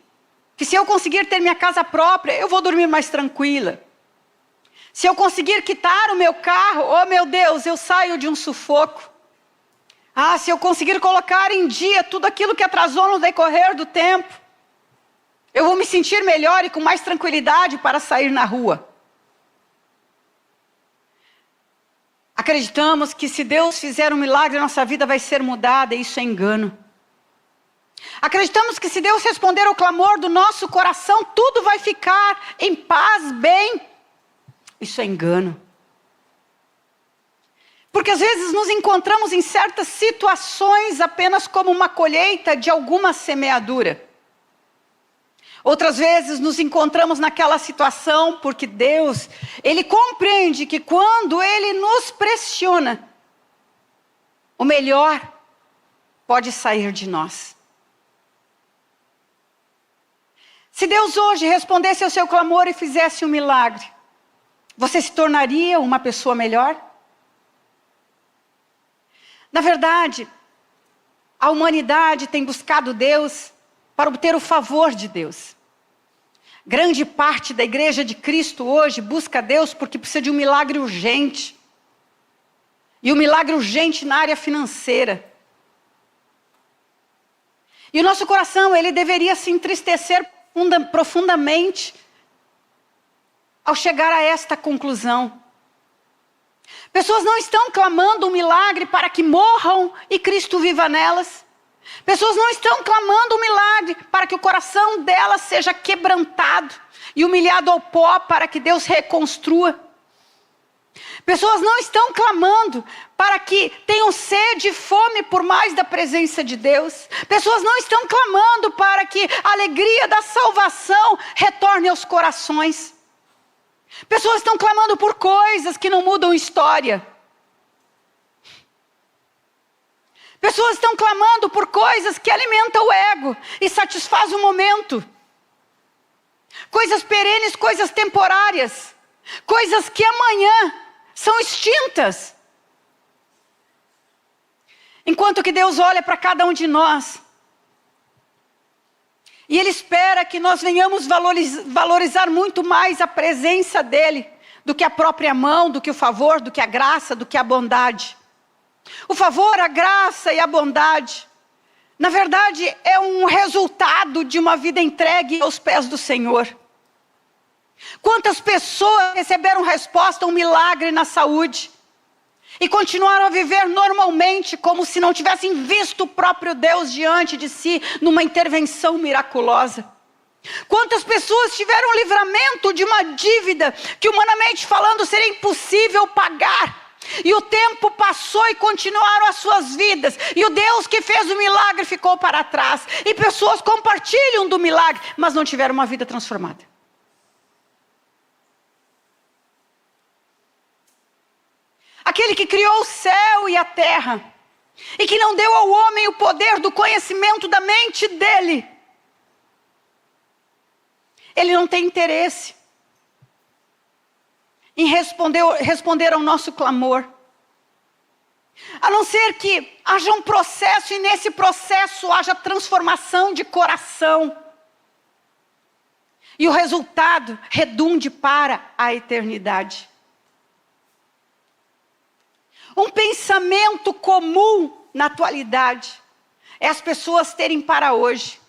que se eu conseguir ter minha casa própria, eu vou dormir mais tranquila. Se eu conseguir quitar o meu carro, oh meu Deus, eu saio de um sufoco. Ah, se eu conseguir colocar em dia tudo aquilo que atrasou no decorrer do tempo, eu vou me sentir melhor e com mais tranquilidade para sair na rua. Acreditamos que se Deus fizer um milagre, a nossa vida vai ser mudada, e isso é engano. Acreditamos que se Deus responder ao clamor do nosso coração, tudo vai ficar em paz, bem. Isso é engano. Porque às vezes nos encontramos em certas situações apenas como uma colheita de alguma semeadura. Outras vezes nos encontramos naquela situação porque Deus, Ele compreende que quando Ele nos pressiona, o melhor pode sair de nós. Se Deus hoje respondesse ao seu clamor e fizesse um milagre, você se tornaria uma pessoa melhor? Na verdade, a humanidade tem buscado Deus para obter o favor de Deus. Grande parte da igreja de Cristo hoje busca Deus porque precisa de um milagre urgente. E um milagre urgente na área financeira. E o nosso coração, ele deveria se entristecer profundamente ao chegar a esta conclusão. Pessoas não estão clamando um milagre para que morram e Cristo viva nelas. Pessoas não estão clamando um milagre para que o coração delas seja quebrantado e humilhado ao pó para que Deus reconstrua. Pessoas não estão clamando para que tenham sede e fome por mais da presença de Deus. Pessoas não estão clamando para que a alegria da salvação retorne aos corações. Pessoas estão clamando por coisas que não mudam história. Pessoas estão clamando por coisas que alimentam o ego e satisfazem o momento. Coisas perenes, coisas temporárias. Coisas que amanhã são extintas. Enquanto que Deus olha para cada um de nós e Ele espera que nós venhamos valorizar muito mais a presença dEle do que a própria mão, do que o favor, do que a graça, do que a bondade. O favor, a graça e a bondade, na verdade, é um resultado de uma vida entregue aos pés do Senhor. Quantas pessoas receberam resposta a um milagre na saúde e continuaram a viver normalmente como se não tivessem visto o próprio Deus diante de si numa intervenção miraculosa? Quantas pessoas tiveram livramento de uma dívida que humanamente falando seria impossível pagar? E o tempo passou e continuaram as suas vidas. E o Deus que fez o milagre ficou para trás. E pessoas compartilham do milagre, mas não tiveram uma vida transformada. Aquele que criou o céu e a terra, e que não deu ao homem o poder do conhecimento da mente dele, ele não tem interesse em responder ao nosso clamor. A não ser que haja um processo e nesse processo haja transformação de coração. E o resultado redunde para a eternidade. Um pensamento comum na atualidade é as pessoas terem para hoje.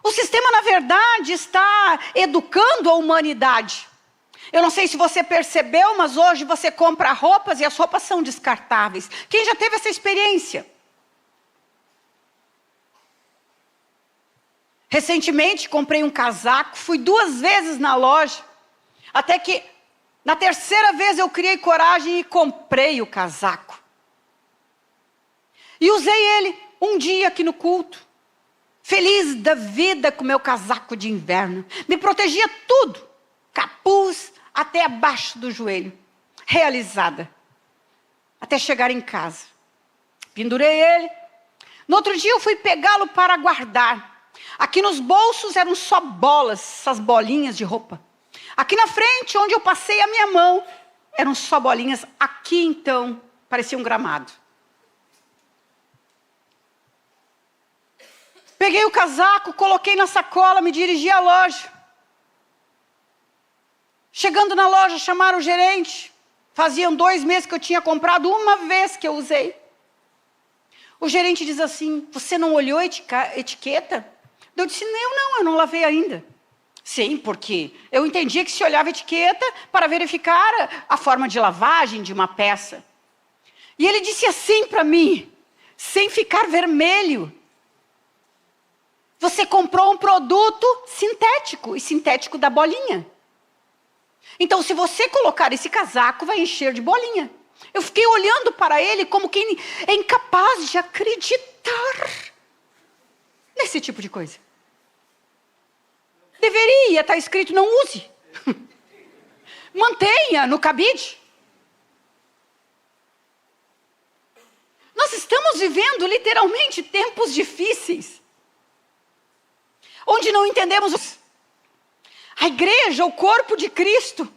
O sistema, na verdade, está educando a humanidade. Eu não sei se você percebeu, mas hoje você compra roupas e as roupas são descartáveis. Quem já teve essa experiência? Recentemente comprei um casaco, fui 2 vezes na loja, até que na terceira vez eu criei coragem e comprei o casaco. E usei ele um dia aqui no culto. Feliz da vida com meu casaco de inverno. Me protegia tudo. Capuz até abaixo do joelho. Realizada. Até chegar em casa. Pendurei ele. No outro dia eu fui pegá-lo para guardar. Aqui nos bolsos eram só bolas, essas bolinhas de roupa. Aqui na frente, onde eu passei a minha mão, eram só bolinhas. Aqui então, parecia um gramado. Peguei o casaco, coloquei na sacola, me dirigi à loja. Chegando na loja, chamaram o gerente. Faziam 2 meses que eu tinha comprado, uma vez que eu usei. O gerente diz assim: você não olhou a etiqueta? Eu disse: não, eu não lavei ainda. Sim, porque eu entendia que se olhava a etiqueta para verificar a forma de lavagem de uma peça. E ele disse assim para mim, sem ficar vermelho: você comprou um produto sintético, e sintético da bolinha. Então, se você colocar esse casaco, vai encher de bolinha. Eu fiquei olhando para ele como quem é incapaz de acreditar nesse tipo de coisa. deveria estar escrito não use. Mantenha no cabide. Nós estamos vivendo literalmente tempos difíceis, onde não entendemos. A igreja, o corpo de Cristo,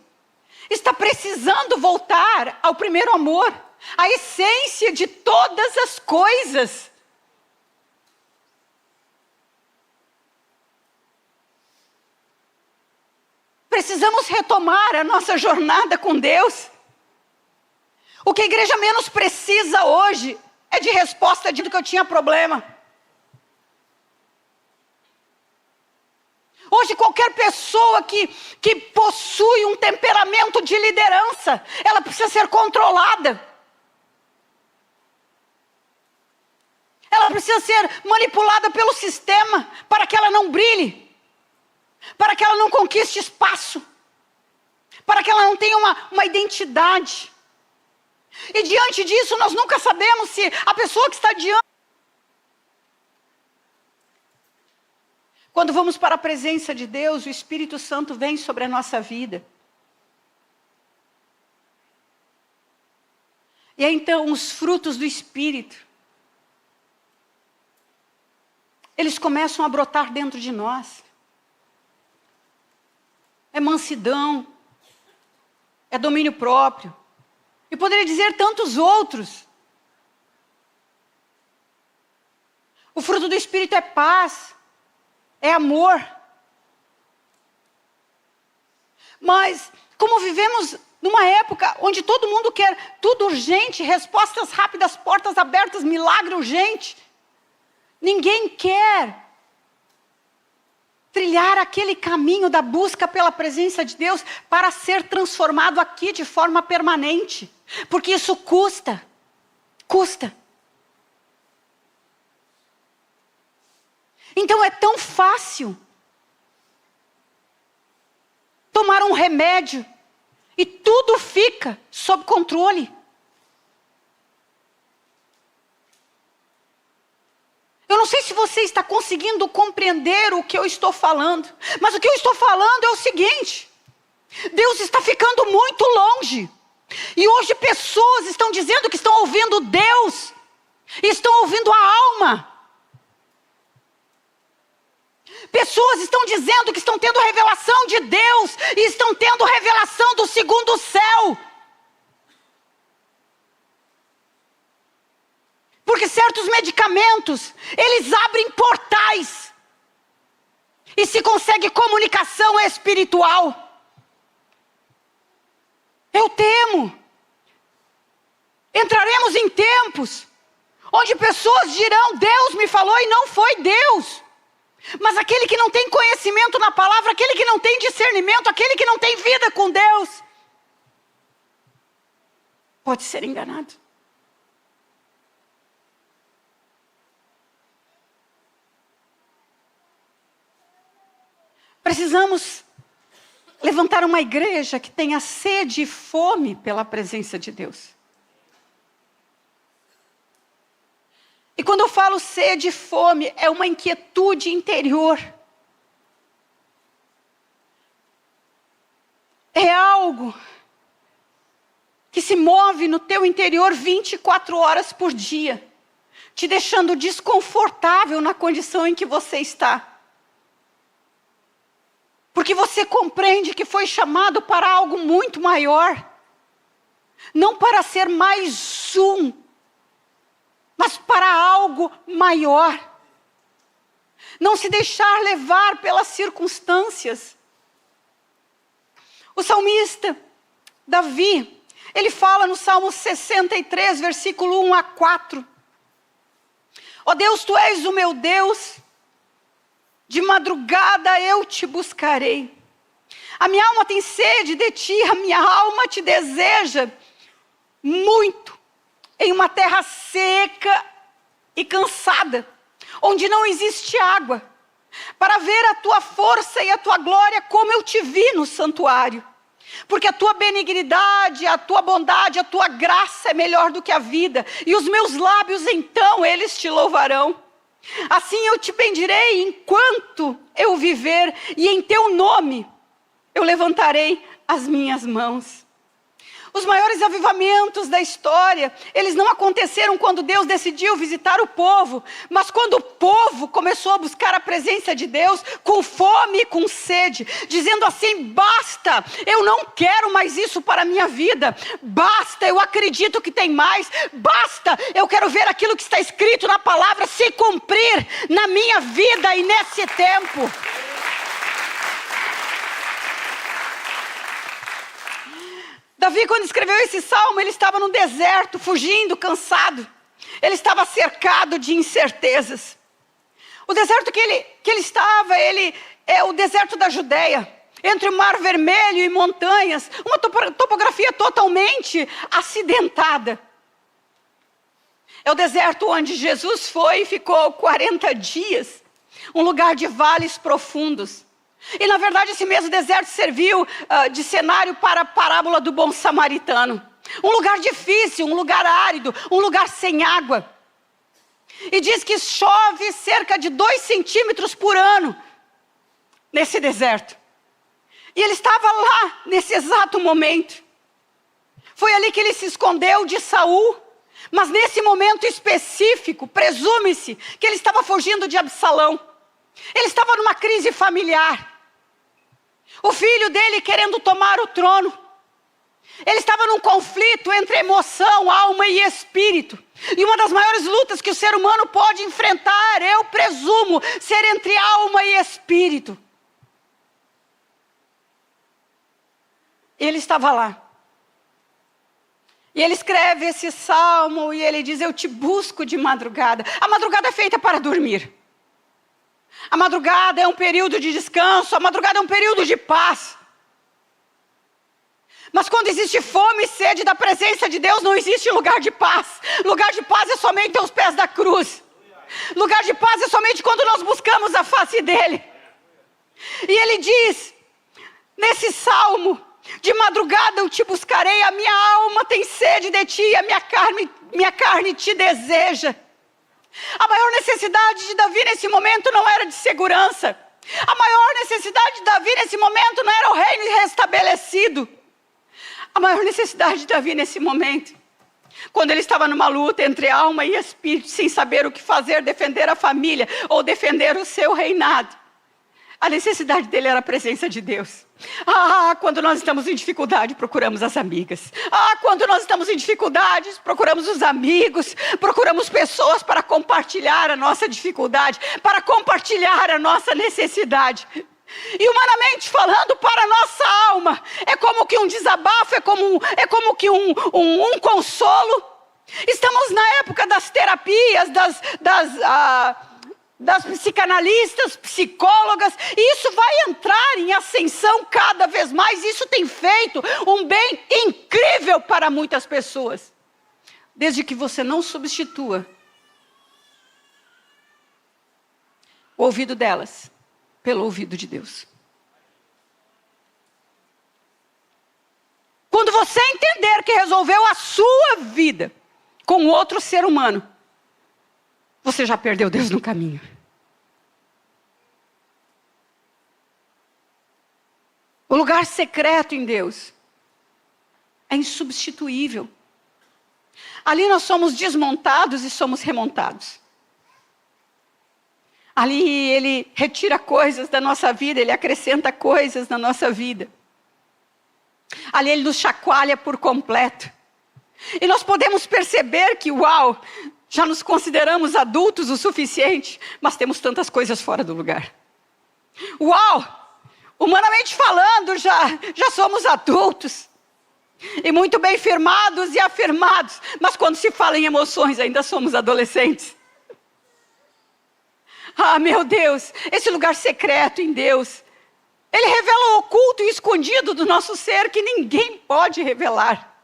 está precisando voltar ao primeiro amor, à essência de todas as coisas. Precisamos retomar a nossa jornada com Deus. O que a igreja menos precisa hoje é de resposta de que eu tinha problema. Hoje qualquer pessoa que possui um temperamento de liderança, ela precisa ser controlada. Ela precisa ser manipulada pelo sistema para que ela não brilhe, para que ela não conquiste espaço, para que ela não tenha uma identidade. E diante disso, nós nunca sabemos se a pessoa que está diante... Quando vamos para a presença de Deus, o Espírito Santo vem sobre a nossa vida. E aí, então, os frutos do Espírito, eles começam a brotar dentro de nós. É mansidão, é domínio próprio. E poderia dizer tantos outros. O fruto do Espírito é paz, é amor. Mas, como vivemos numa época onde todo mundo quer tudo urgente, respostas rápidas, portas abertas, milagre urgente, ninguém quer trilhar aquele caminho da busca pela presença de Deus para ser transformado aqui de forma permanente. Porque isso custa. Custa. Então é tão fácil tomar um remédio e tudo fica sob controle. Eu não sei se você está conseguindo compreender o que eu estou falando, mas o que eu estou falando é o seguinte: Deus está ficando muito longe. E hoje pessoas estão dizendo que estão ouvindo Deus, estão ouvindo a alma. Pessoas estão dizendo que estão tendo revelação de Deus e estão tendo revelação do segundo céu. Porque certos medicamentos, eles abrem portais. E se consegue comunicação espiritual. Eu temo. Entraremos em tempos onde pessoas dirão: Deus me falou e não foi Deus. Mas aquele que não tem conhecimento na palavra, aquele que não tem discernimento, aquele que não tem vida com Deus, pode ser enganado. Precisamos levantar uma igreja que tenha sede e fome pela presença de Deus. E quando eu falo sede e fome, é uma inquietude interior. É algo que se move no teu interior 24 horas por dia, te deixando desconfortável na condição em que você está. Porque você compreende que foi chamado para algo muito maior. Não para ser mais um, mas para algo maior. Não se deixar levar pelas circunstâncias. O salmista Davi, ele fala no Salmo 63, versículo 1 a 4. Ó Deus, Tu és o meu Deus, de madrugada eu te buscarei. A minha alma tem sede de Ti, a minha alma te deseja muito, em uma terra seca e cansada, onde não existe água, para ver a Tua força e a Tua glória, como eu te vi no santuário. Porque a Tua benignidade, a Tua bondade, a Tua graça é melhor do que a vida, e os meus lábios então eles te louvarão. Assim eu te bendirei enquanto eu viver, e em teu nome eu levantarei as minhas mãos. Os maiores avivamentos da história, eles não aconteceram quando Deus decidiu visitar o povo, mas quando o povo começou a buscar a presença de Deus com fome e com sede, dizendo assim: basta, eu não quero mais isso para a minha vida, basta, eu acredito que tem mais, basta, eu quero ver aquilo que está escrito na palavra se cumprir na minha vida e nesse tempo. Davi, quando escreveu esse salmo, ele estava no deserto, fugindo, cansado. Ele estava cercado de incertezas. O deserto que ele estava, ele é o deserto da Judéia, entre o Mar Vermelho e montanhas, uma topografia totalmente acidentada. É o deserto onde Jesus foi e ficou 40 dias, um lugar de vales profundos. E na verdade esse mesmo deserto serviu de cenário para a parábola do bom samaritano. Um lugar difícil, um lugar árido, um lugar sem água. E diz que chove cerca de 2 centímetros por ano nesse deserto. E ele estava lá nesse exato momento. Foi ali que ele se escondeu de Saul. Mas nesse momento específico, presume-se que ele estava fugindo de Absalão. Ele estava numa crise familiar. O filho dele querendo tomar o trono. Ele estava num conflito entre emoção, alma e espírito. E uma das maiores lutas que o ser humano pode enfrentar, eu presumo, ser entre alma e espírito. Ele estava lá. E ele escreve esse salmo e ele diz: eu te busco de madrugada. A madrugada é feita para dormir. A madrugada é um período de descanso, a madrugada é um período de paz. Mas quando existe fome e sede da presença de Deus, não existe lugar de paz. Lugar de paz é somente aos pés da cruz. Lugar de paz é somente quando nós buscamos a face dele. E ele diz, nesse salmo: de madrugada eu te buscarei, a minha alma tem sede de ti, a minha carne te deseja. A maior necessidade de Davi nesse momento não era de segurança. A maior necessidade de Davi nesse momento não era o reino restabelecido. A maior necessidade de Davi nesse momento, quando ele estava numa luta entre alma e espírito, sem saber o que fazer, defender a família ou defender o seu reinado, a necessidade dele era a presença de Deus. Quando nós estamos em dificuldade, procuramos as amigas. Quando nós estamos em dificuldades, procuramos os amigos, procuramos pessoas para compartilhar a nossa dificuldade, para compartilhar a nossa necessidade. E humanamente falando, para a nossa alma, é como que um desabafo, é como que um consolo. Estamos na época das terapias, das psicanalistas, psicólogas, e isso vai entrar em ascensão cada vez mais. Isso tem feito um bem incrível para muitas pessoas, desde que você não substitua o ouvido delas pelo ouvido de Deus. Quando você entender que resolveu a sua vida com outro ser humano, você já perdeu Deus no caminho. O lugar secreto em Deus é insubstituível. Ali nós somos desmontados e somos remontados. Ali Ele retira coisas da nossa vida, Ele acrescenta coisas na nossa vida. Ali Ele nos chacoalha por completo. E nós podemos perceber que, uau, já nos consideramos adultos o suficiente, mas temos tantas coisas fora do lugar. Uau! Humanamente falando, já somos adultos. E muito bem firmados e afirmados. Mas quando se fala em emoções, ainda somos adolescentes. Meu Deus, esse lugar secreto em Deus, Ele revela o oculto e escondido do nosso ser que ninguém pode revelar.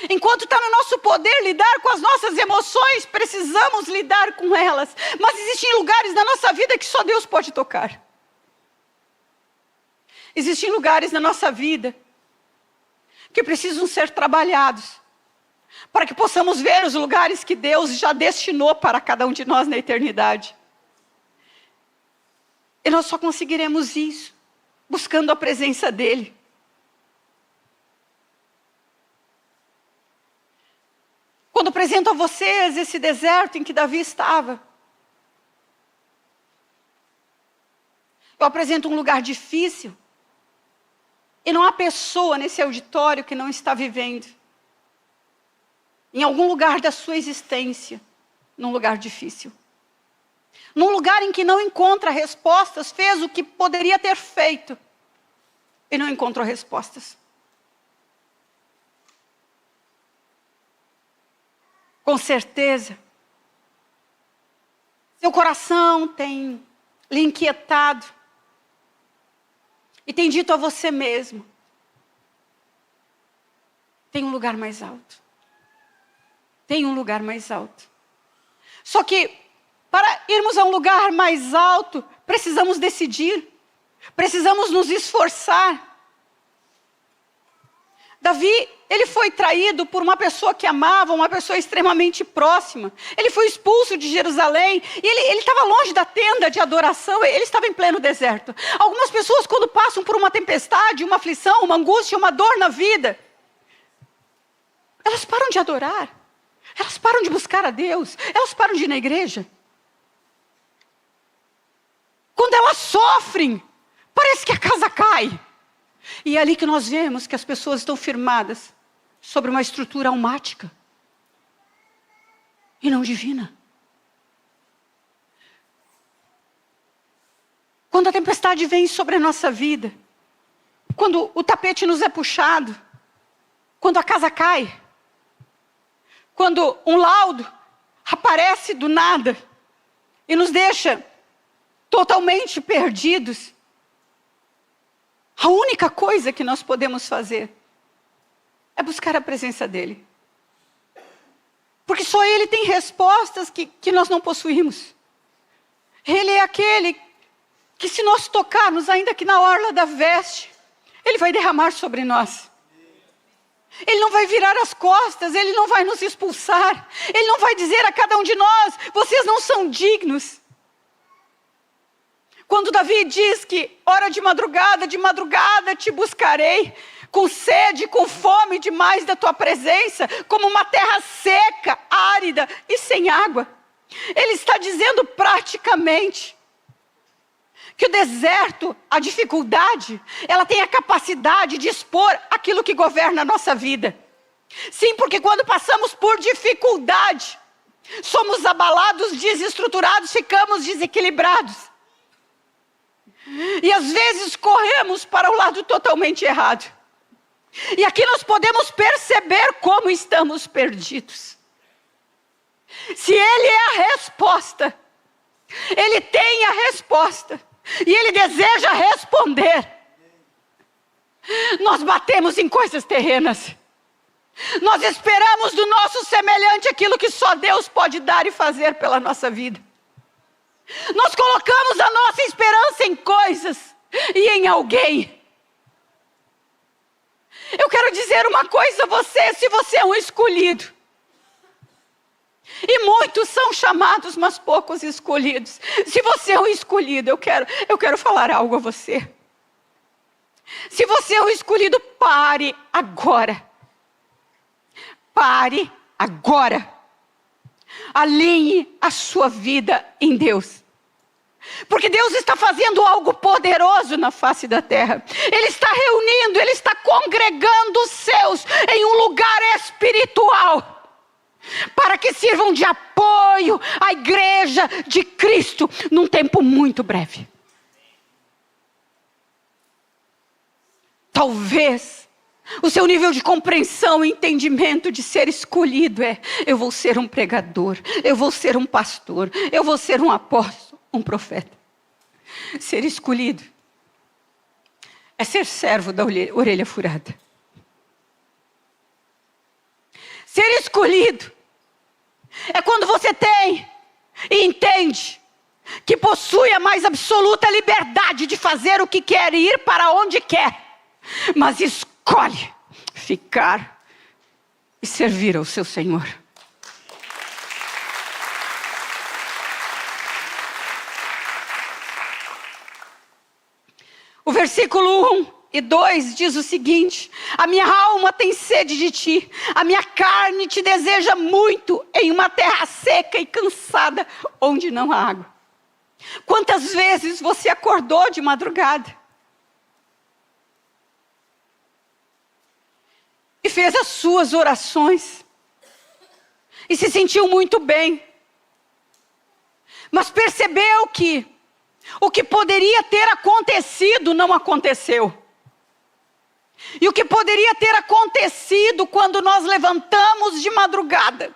Enquanto está no nosso poder lidar com as nossas emoções, precisamos lidar com elas. Mas existem lugares na nossa vida que só Deus pode tocar. Existem lugares na nossa vida que precisam ser trabalhados para que possamos ver os lugares que Deus já destinou para cada um de nós na eternidade. E nós só conseguiremos isso buscando a presença dEle. Quando apresento a vocês esse deserto em que Davi estava, eu apresento um lugar difícil, e não há pessoa nesse auditório que não está vivendo em algum lugar da sua existência, num lugar difícil. Num lugar em que não encontra respostas, fez o que poderia ter feito e não encontrou respostas. Com certeza, seu coração tem lhe inquietado e tem dito a você mesmo: tem um lugar mais alto. Tem um lugar mais alto. Só que, para irmos a um lugar mais alto, precisamos decidir. Precisamos nos esforçar. Davi, ele foi traído por uma pessoa que amava, uma pessoa extremamente próxima. Ele foi expulso de Jerusalém. E ele estava longe da tenda de adoração. Ele estava em pleno deserto. Algumas pessoas, quando passam por uma tempestade, uma aflição, uma angústia, uma dor na vida, elas param de adorar. Elas param de buscar a Deus. Elas param de ir na igreja. Quando elas sofrem, parece que a casa cai. E é ali que nós vemos que as pessoas estão firmadas sobre uma estrutura almática e não divina. Quando a tempestade vem sobre a nossa vida, quando o tapete nos é puxado, quando a casa cai, quando um laudo aparece do nada e nos deixa totalmente perdidos, a única coisa que nós podemos fazer é buscar a presença dEle. Porque só Ele tem respostas que nós não possuímos. Ele é aquele que, se nós tocarmos, ainda que na orla da veste, Ele vai derramar sobre nós. Ele não vai virar as costas, Ele não vai nos expulsar. Ele não vai dizer a cada um de nós: vocês não são dignos. Quando Davi diz que, hora de madrugada te buscarei, com sede, com fome demais da tua presença, como uma terra seca, árida e sem água. Ele está dizendo praticamente que o deserto, a dificuldade, ela tem a capacidade de expor aquilo que governa a nossa vida. Sim, porque quando passamos por dificuldade, somos abalados, desestruturados, ficamos desequilibrados. E às vezes corremos para o lado totalmente errado. E aqui nós podemos perceber como estamos perdidos. Se Ele é a resposta, Ele tem a resposta, e Ele deseja responder, nós batemos em coisas terrenas. Nós esperamos do nosso semelhante aquilo que só Deus pode dar e fazer pela nossa vida. Nós colocamos a nossa esperança em coisas e em alguém. Eu quero dizer uma coisa a você: se você é um escolhido, e muitos são chamados, mas poucos escolhidos. Se você é um escolhido, eu quero falar algo a você. Se você é um escolhido, pare agora. Pare agora. Alinhe a sua vida em Deus. Porque Deus está fazendo algo poderoso na face da terra. Ele está reunindo, Ele está congregando os seus em um lugar espiritual, para que sirvam de apoio à igreja de Cristo num tempo muito breve. Talvez o seu nível de compreensão e entendimento de ser escolhido eu vou ser um pregador, eu vou ser um pastor, eu vou ser um apóstolo, um profeta. Ser escolhido é ser servo da orelha furada. Ser escolhido é quando você tem e entende que possui a mais absoluta liberdade de fazer o que quer e ir para onde quer, mas escolhe ficar e servir ao seu Senhor. O versículo 1 e 2 diz o seguinte: a minha alma tem sede de ti, a minha carne te deseja muito em uma terra seca e cansada, onde não há água. Quantas vezes você acordou de madrugada e fez as suas orações e se sentiu muito bem, mas percebeu que o que poderia ter acontecido não aconteceu. E o que poderia ter acontecido quando nós levantamos de madrugada?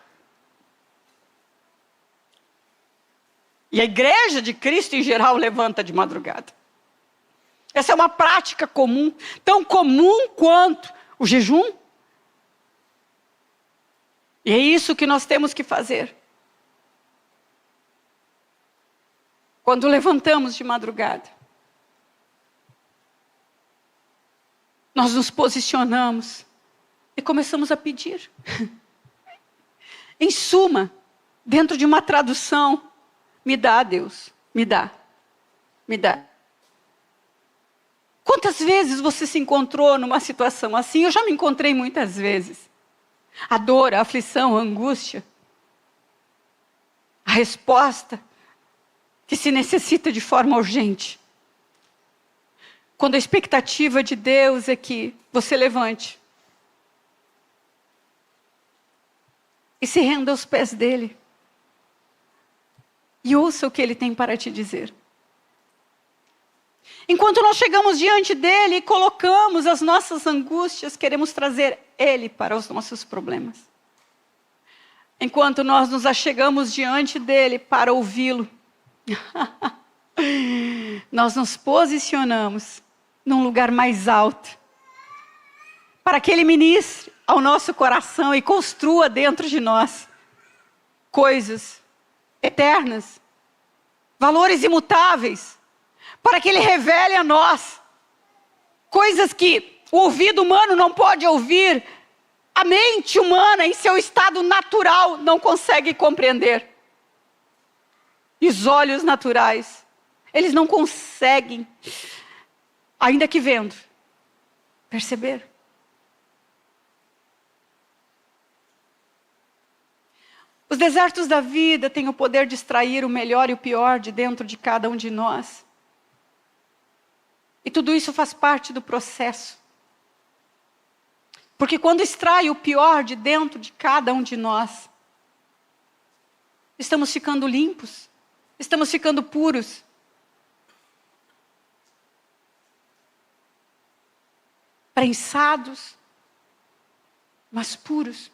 E a igreja de Cristo em geral levanta de madrugada. Essa é uma prática comum, tão comum quanto o jejum. E é isso que nós temos que fazer. Quando levantamos de madrugada, nós nos posicionamos e começamos a pedir. Em suma, dentro de uma tradução, me dá, Deus, me dá, me dá. Quantas vezes você se encontrou numa situação assim? Eu já me encontrei muitas vezes. A dor, a aflição, a angústia, a resposta que se necessita de forma urgente. Quando a expectativa de Deus é que você levante e se renda aos pés dele e ouça o que ele tem para te dizer. Enquanto nós chegamos diante dele e colocamos as nossas angústias, queremos trazer ele para os nossos problemas. Enquanto nós nos achegamos diante dele para ouvi-lo, nós nos posicionamos num lugar mais alto, para que ele ministre ao nosso coração e construa dentro de nós coisas eternas, valores imutáveis, para que ele revele a nós coisas que o ouvido humano não pode ouvir, a mente humana em seu estado natural não consegue compreender. E os olhos naturais, eles não conseguem, ainda que vendo, perceber. Os desertos da vida têm o poder de extrair o melhor e o pior de dentro de cada um de nós. E tudo isso faz parte do processo. Porque quando extrai o pior de dentro de cada um de nós, estamos ficando limpos, estamos ficando puros. Prensados, mas puros.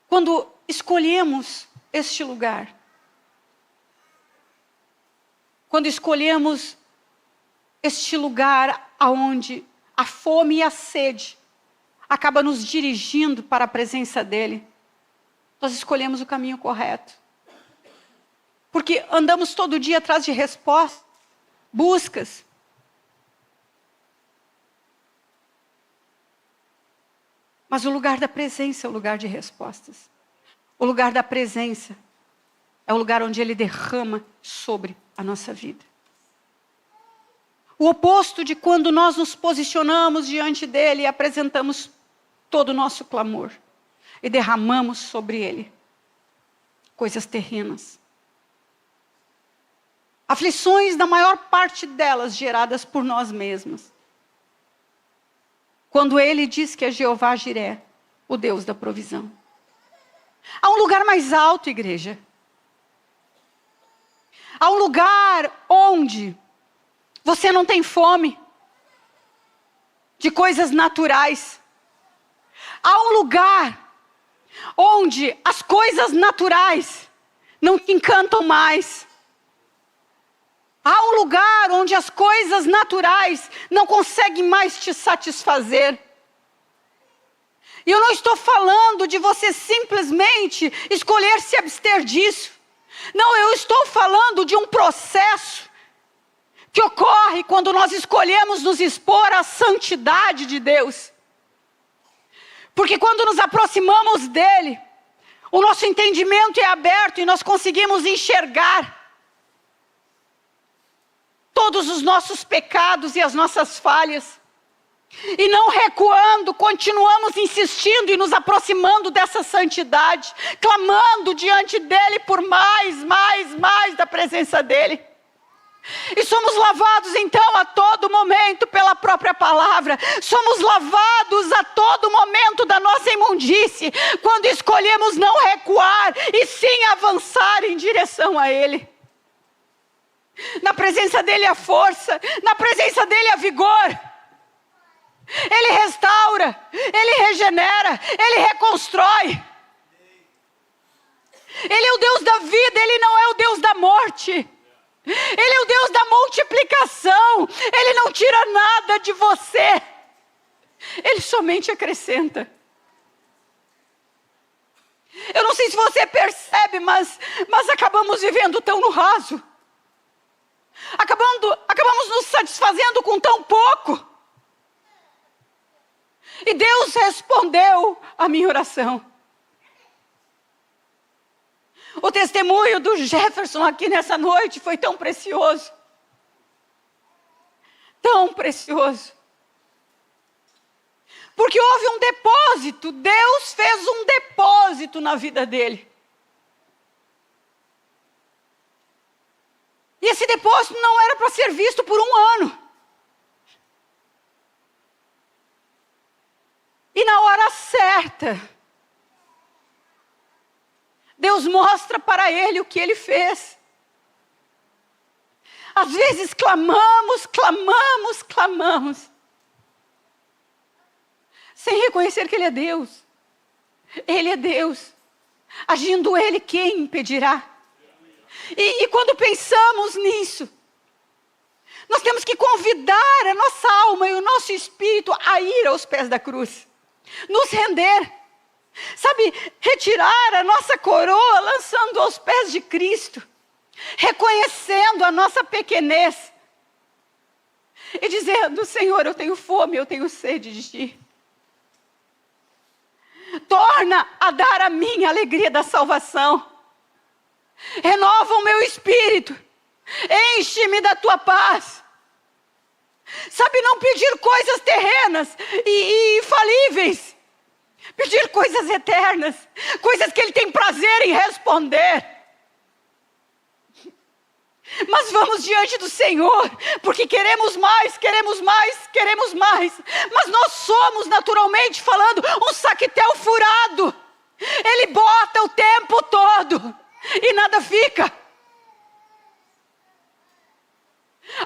Quando escolhemos este lugar, quando escolhemos este lugar onde a fome e a sede acabam nos dirigindo para a presença dele, nós escolhemos o caminho correto. Porque andamos todo dia atrás de respostas, buscas. Mas o lugar da presença é o lugar de respostas. O lugar da presença é o lugar onde ele derrama sobre a nossa vida. O oposto de quando nós nos posicionamos diante dele e apresentamos todo o nosso clamor e derramamos sobre ele coisas terrenas. Aflições, na maior parte delas, geradas por nós mesmos. Quando ele diz que é Jeová Jiré, o Deus da provisão. Há um lugar mais alto, igreja. Há um lugar onde você não tem fome de coisas naturais. Há um lugar onde as coisas naturais não te encantam mais. Há um lugar onde as coisas naturais não conseguem mais te satisfazer. E eu não estou falando de você simplesmente escolher se abster disso. Não, eu estou falando de um processo que ocorre quando nós escolhemos nos expor à santidade de Deus. Porque quando nos aproximamos dele, o nosso entendimento é aberto e nós conseguimos enxergar todos os nossos pecados e as nossas falhas. E não recuando, continuamos insistindo e nos aproximando dessa santidade, clamando diante dele por mais da presença dele. E somos lavados então a todo momento pela própria palavra. Somos lavados a todo momento da nossa imundície, quando escolhemos não recuar e sim avançar em direção a ele. Na presença dele há força, na presença dele há vigor. Ele restaura, ele regenera, ele reconstrói. Ele é o Deus da vida, ele não é o Deus da morte. Ele é o Deus da multiplicação. Ele não tira nada de você. Ele somente acrescenta. Eu não sei se você percebe, mas acabamos vivendo tão no raso. Acabamos nos satisfazendo com tão pouco. E Deus respondeu a minha oração. O testemunho do Jefferson aqui nessa noite foi tão precioso. Tão precioso. Porque houve um depósito. Deus fez um depósito na vida dele. E esse depósito não era para ser visto por um ano. E na hora certa, Deus mostra para ele o que ele fez. Às vezes clamamos, sem reconhecer que ele é Deus. Ele é Deus. Agindo ele, quem impedirá? E quando pensamos nisso, nós temos que convidar a nossa alma e o nosso espírito a ir aos pés da cruz. Nos render. Sabe, retirar a nossa coroa, lançando aos pés de Cristo, reconhecendo a nossa pequenez, e dizendo: Senhor, eu tenho fome, eu tenho sede de Ti. Torna a dar a mim a alegria da salvação, renova o meu espírito, enche-me da Tua paz. Sabe, não pedir coisas terrenas e infalíveis, pedir coisas eternas, coisas que Ele tem prazer em responder. Mas vamos diante do Senhor, porque queremos mais. Mas nós somos, naturalmente falando, um saquetel furado. Ele bota o tempo todo e nada fica.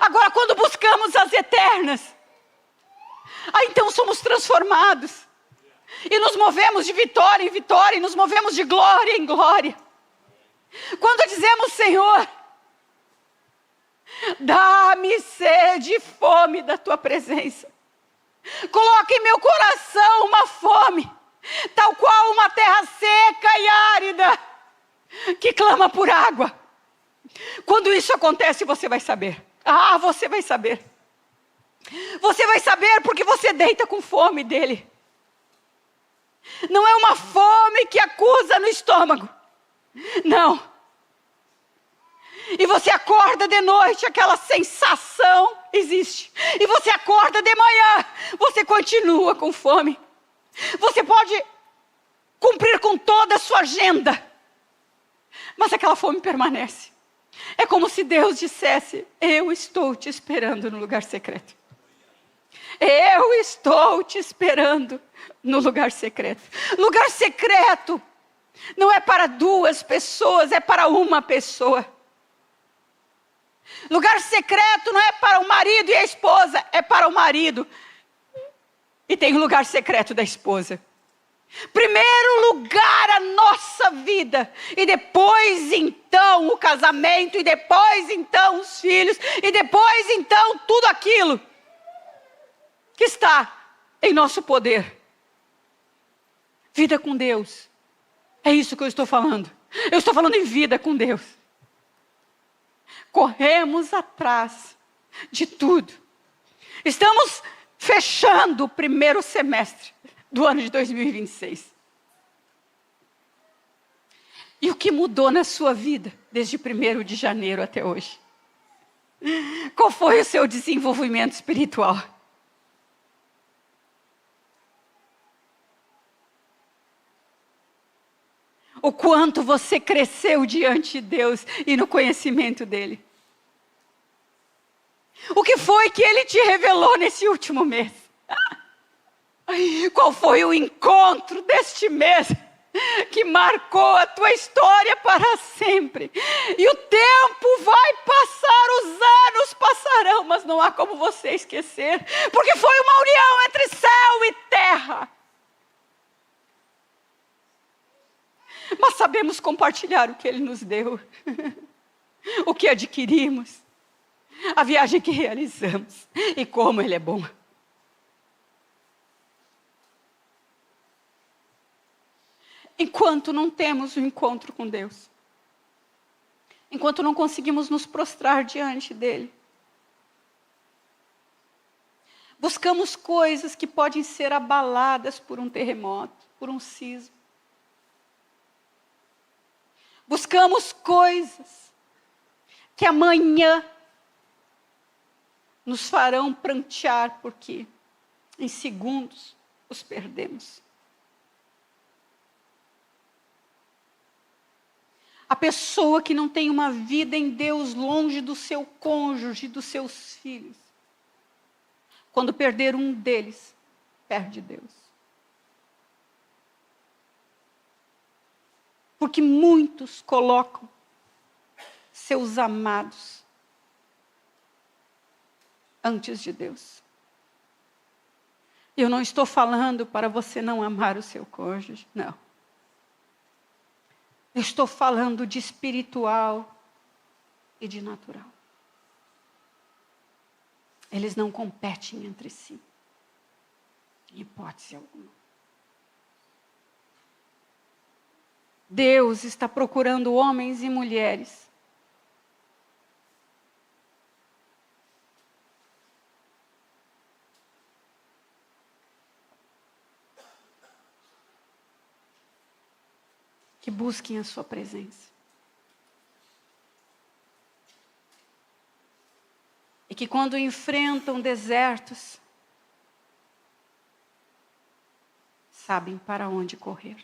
Agora, quando buscamos as eternas, então somos transformados. E nos movemos de vitória em vitória, e nos movemos de glória em glória. Quando dizemos: Senhor, dá-me sede e fome da Tua presença. Coloca em meu coração uma fome, tal qual uma terra seca e árida, que clama por água. Quando isso acontece, você vai saber. Você vai saber. Você vai saber porque você deita com fome dele. Não é uma fome que acusa no estômago. Não. E você acorda de noite, aquela sensação existe. E você acorda de manhã, você continua com fome. Você pode cumprir com toda a sua agenda, mas aquela fome permanece. É como se Deus dissesse: eu estou te esperando no lugar secreto. Eu estou te esperando no lugar secreto. Lugar secreto não é para duas pessoas, é para uma pessoa. Lugar secreto não é para o marido e a esposa, é para o marido. E tem o lugar secreto da esposa. Primeiro lugar a nossa vida, e depois então o casamento, e depois então os filhos, e depois então tudo aquilo que está em nosso poder. Vida com Deus, é isso que eu estou falando. Eu estou falando em vida com Deus. Corremos atrás de tudo. Estamos fechando o primeiro semestre do ano de 2026. E o que mudou na sua vida desde 1º de janeiro até hoje? Qual foi o seu desenvolvimento espiritual? O quanto você cresceu diante de Deus e no conhecimento dEle? O que foi que Ele te revelou nesse último mês? Qual foi o encontro deste mês que marcou a tua história para sempre? E o tempo vai passar, os anos passarão, mas não há como você esquecer, porque foi uma união entre céu e terra. Mas sabemos compartilhar o que Ele nos deu, o que adquirimos, a viagem que realizamos e como Ele é bom. Enquanto não temos o encontro com Deus, enquanto não conseguimos nos prostrar diante dEle, buscamos coisas que podem ser abaladas por um terremoto, por um sismo. Buscamos coisas que amanhã nos farão prantear, porque em segundos os perdemos. A pessoa que não tem uma vida em Deus, longe do seu cônjuge, dos seus filhos, quando perder um deles, perde Deus. Porque muitos colocam seus amados antes de Deus. Eu não estou falando para você não amar o seu cônjuge, não. Eu estou falando de espiritual e de natural. Eles não competem entre si, em hipótese alguma. Deus está procurando homens e mulheres que busquem a sua presença. E que quando enfrentam desertos, sabem para onde correr.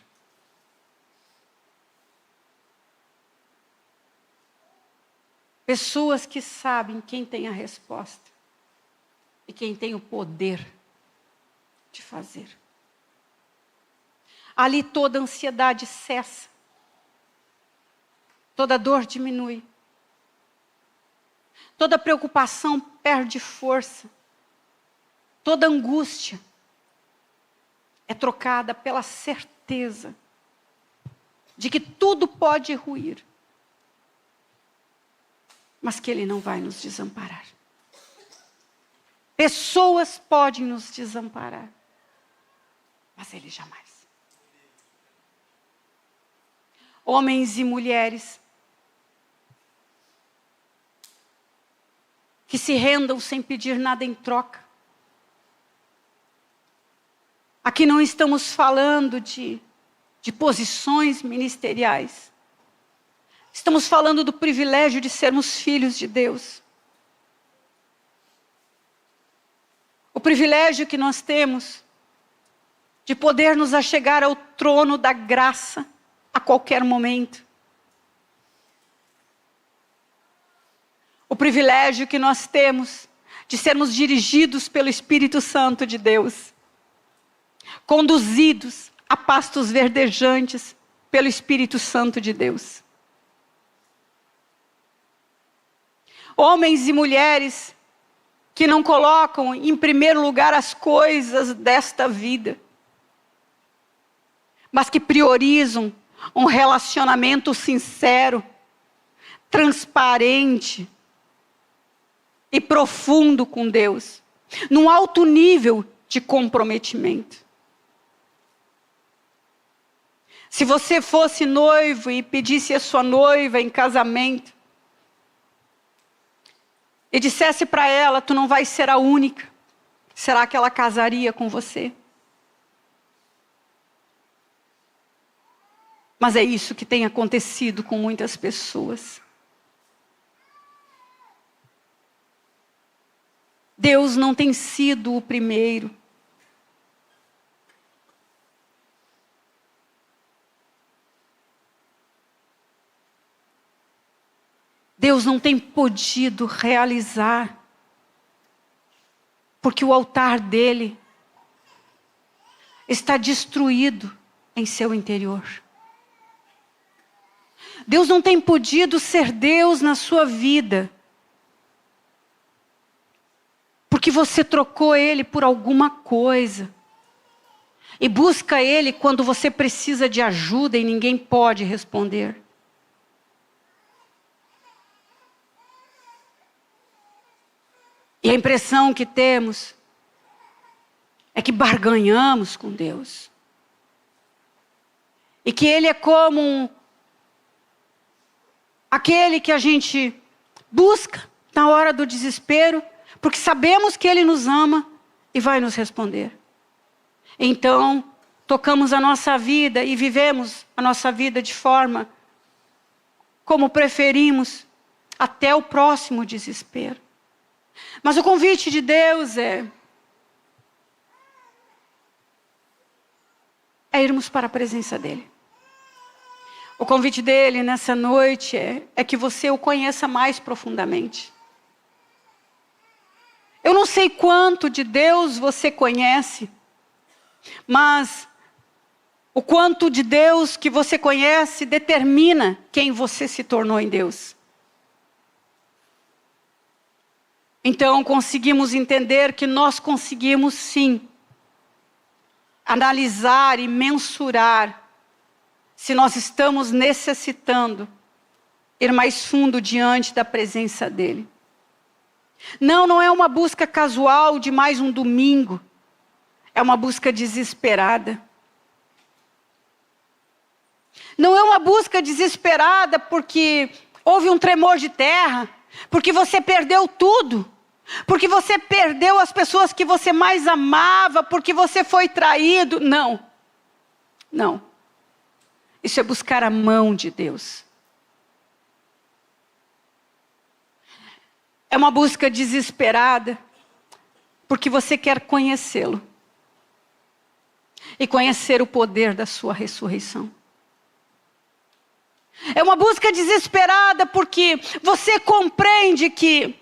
Pessoas que sabem quem tem a resposta e quem tem o poder de fazer. Ali toda ansiedade cessa, toda dor diminui, toda preocupação perde força, toda angústia é trocada pela certeza de que tudo pode ruir, mas que Ele não vai nos desamparar. Pessoas podem nos desamparar, mas Ele jamais. Homens e mulheres que se rendam sem pedir nada em troca. Aqui não estamos falando de posições ministeriais. Estamos falando do privilégio de sermos filhos de Deus. O privilégio que nós temos de poder nos achegar ao trono da graça a qualquer momento. O privilégio que nós temos de sermos dirigidos pelo Espírito Santo de Deus, conduzidos a pastos verdejantes pelo Espírito Santo de Deus. Homens e mulheres que não colocam em primeiro lugar as coisas desta vida, mas que priorizam um relacionamento sincero, transparente e profundo com Deus, num alto nível de comprometimento. Se você fosse noivo e pedisse a sua noiva em casamento, e dissesse para ela, tu não vais ser a única, será que ela casaria com você? Mas é isso que tem acontecido com muitas pessoas. Deus não tem sido o primeiro. Deus não tem podido realizar, porque o altar dele está destruído em seu interior. Deus não tem podido ser Deus na sua vida, porque você trocou Ele por alguma coisa. E busca Ele quando você precisa de ajuda e ninguém pode responder. E a impressão que temos é que barganhamos com Deus. E que Ele é como aquele que a gente busca na hora do desespero, porque sabemos que Ele nos ama e vai nos responder. Então, tocamos a nossa vida e vivemos a nossa vida de forma como preferimos, até o próximo desespero. Mas o convite de Deus é irmos para a presença dEle. O convite dEle nessa noite é que você o conheça mais profundamente. Eu não sei quanto de Deus você conhece, mas o quanto de Deus que você conhece determina quem você se tornou em Deus. Então conseguimos entender que nós conseguimos sim analisar e mensurar se nós estamos necessitando ir mais fundo diante da presença dEle. Não é uma busca casual de mais um domingo. É uma busca desesperada. Não é uma busca desesperada porque houve um tremor de terra, porque você perdeu tudo, porque você perdeu as pessoas que você mais amava, porque você foi traído. Não. Isso é buscar a mão de Deus. É uma busca desesperada, porque você quer conhecê-lo. E conhecer o poder da sua ressurreição. É uma busca desesperada, porque você compreende que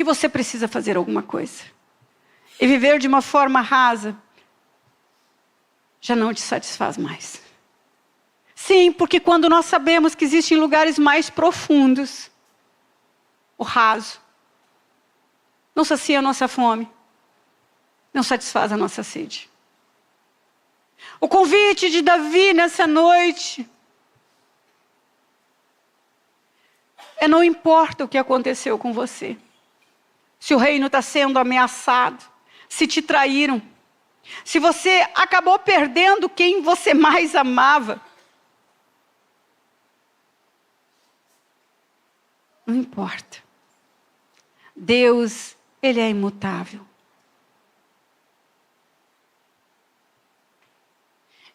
você precisa fazer alguma coisa. E viver de uma forma rasa já não te satisfaz mais. Sim, porque quando nós sabemos que existem lugares mais profundos, o raso não sacia a nossa fome, não satisfaz a nossa sede. O convite de Davi nessa noite não importa o que aconteceu com você. Se o reino está sendo ameaçado, se te traíram, se você acabou perdendo quem você mais amava, não importa. Deus, Ele é imutável.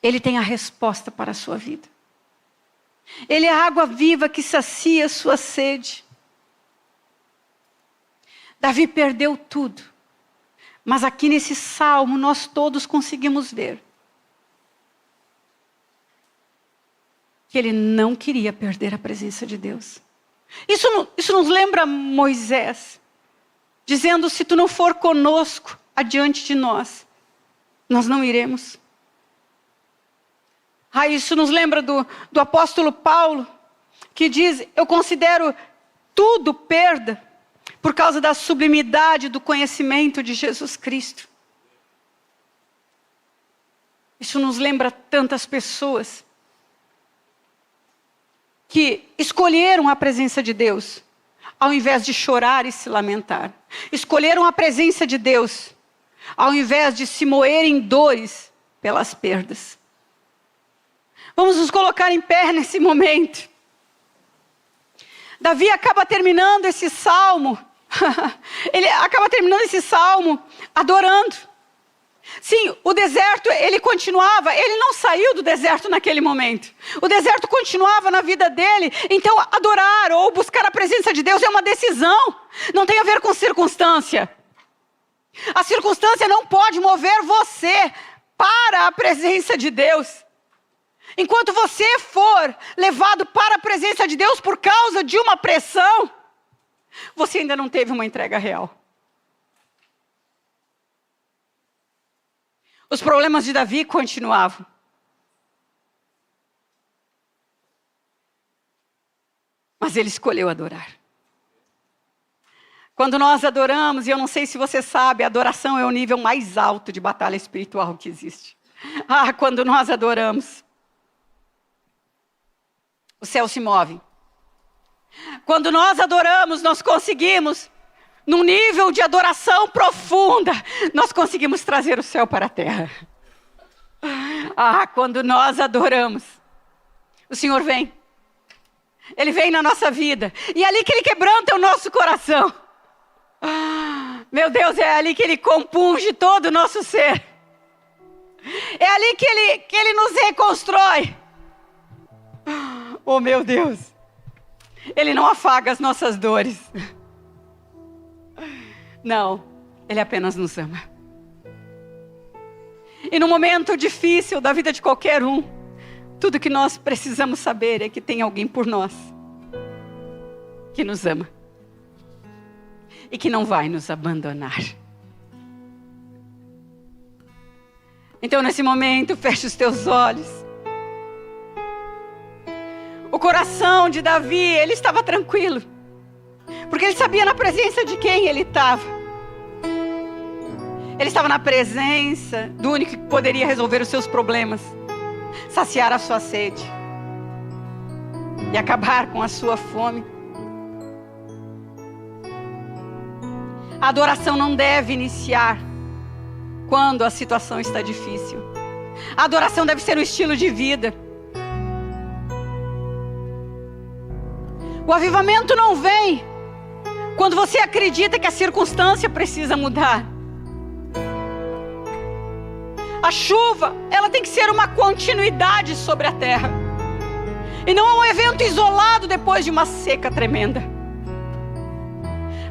Ele tem a resposta para a sua vida. Ele é a água viva que sacia a sua sede. Davi perdeu tudo. Mas aqui nesse salmo nós todos conseguimos ver que ele não queria perder a presença de Deus. Isso nos lembra Moisés, dizendo: se tu não for conosco adiante de nós, nós não iremos. Isso nos lembra do apóstolo Paulo, que diz: eu considero tudo perda por causa da sublimidade do conhecimento de Jesus Cristo. Isso nos lembra tantas pessoas que escolheram a presença de Deus, ao invés de chorar e se lamentar. Escolheram a presença de Deus, ao invés de se moer em dores pelas perdas. Vamos nos colocar em pé nesse momento. Davi acaba terminando esse salmo. Ele acaba terminando esse salmo adorando. Sim, o deserto, ele continuava, ele não saiu do deserto naquele momento. O deserto continuava na vida dele. Então, adorar ou buscar a presença de Deus é uma decisão. Não tem a ver com circunstância. A circunstância não pode mover você para a presença de Deus. Enquanto você for levado para a presença de Deus por causa de uma pressão, você ainda não teve uma entrega real. Os problemas de Davi continuavam. Mas ele escolheu adorar. Quando nós adoramos, e eu não sei se você sabe, a adoração é o nível mais alto de batalha espiritual que existe. Quando nós adoramos, o céu se move. Quando nós adoramos, nós conseguimos, num nível de adoração profunda, nós conseguimos trazer o céu para a terra. Quando nós adoramos, o Senhor vem. Ele vem na nossa vida. E é ali que Ele quebranta o nosso coração. Meu Deus, é ali que Ele compunge todo o nosso ser. É ali que Ele nos reconstrói. Oh, meu Deus. Ele não afaga as nossas dores. Não, Ele apenas nos ama. E no momento difícil da vida de qualquer um, tudo que nós precisamos saber é que tem alguém por nós que nos ama e que não vai nos abandonar. Então, nesse momento, feche os teus olhos. O coração de Davi, ele estava tranquilo, porque ele sabia na presença de quem ele estava. Ele estava na presença do único que poderia resolver os seus problemas, saciar a sua sede e acabar com a sua fome. A adoração não deve iniciar quando a situação está difícil. A adoração deve ser um estilo de vida. O avivamento não vem quando você acredita que a circunstância precisa mudar. A chuva, ela tem que ser uma continuidade sobre a terra. E não é um evento isolado depois de uma seca tremenda.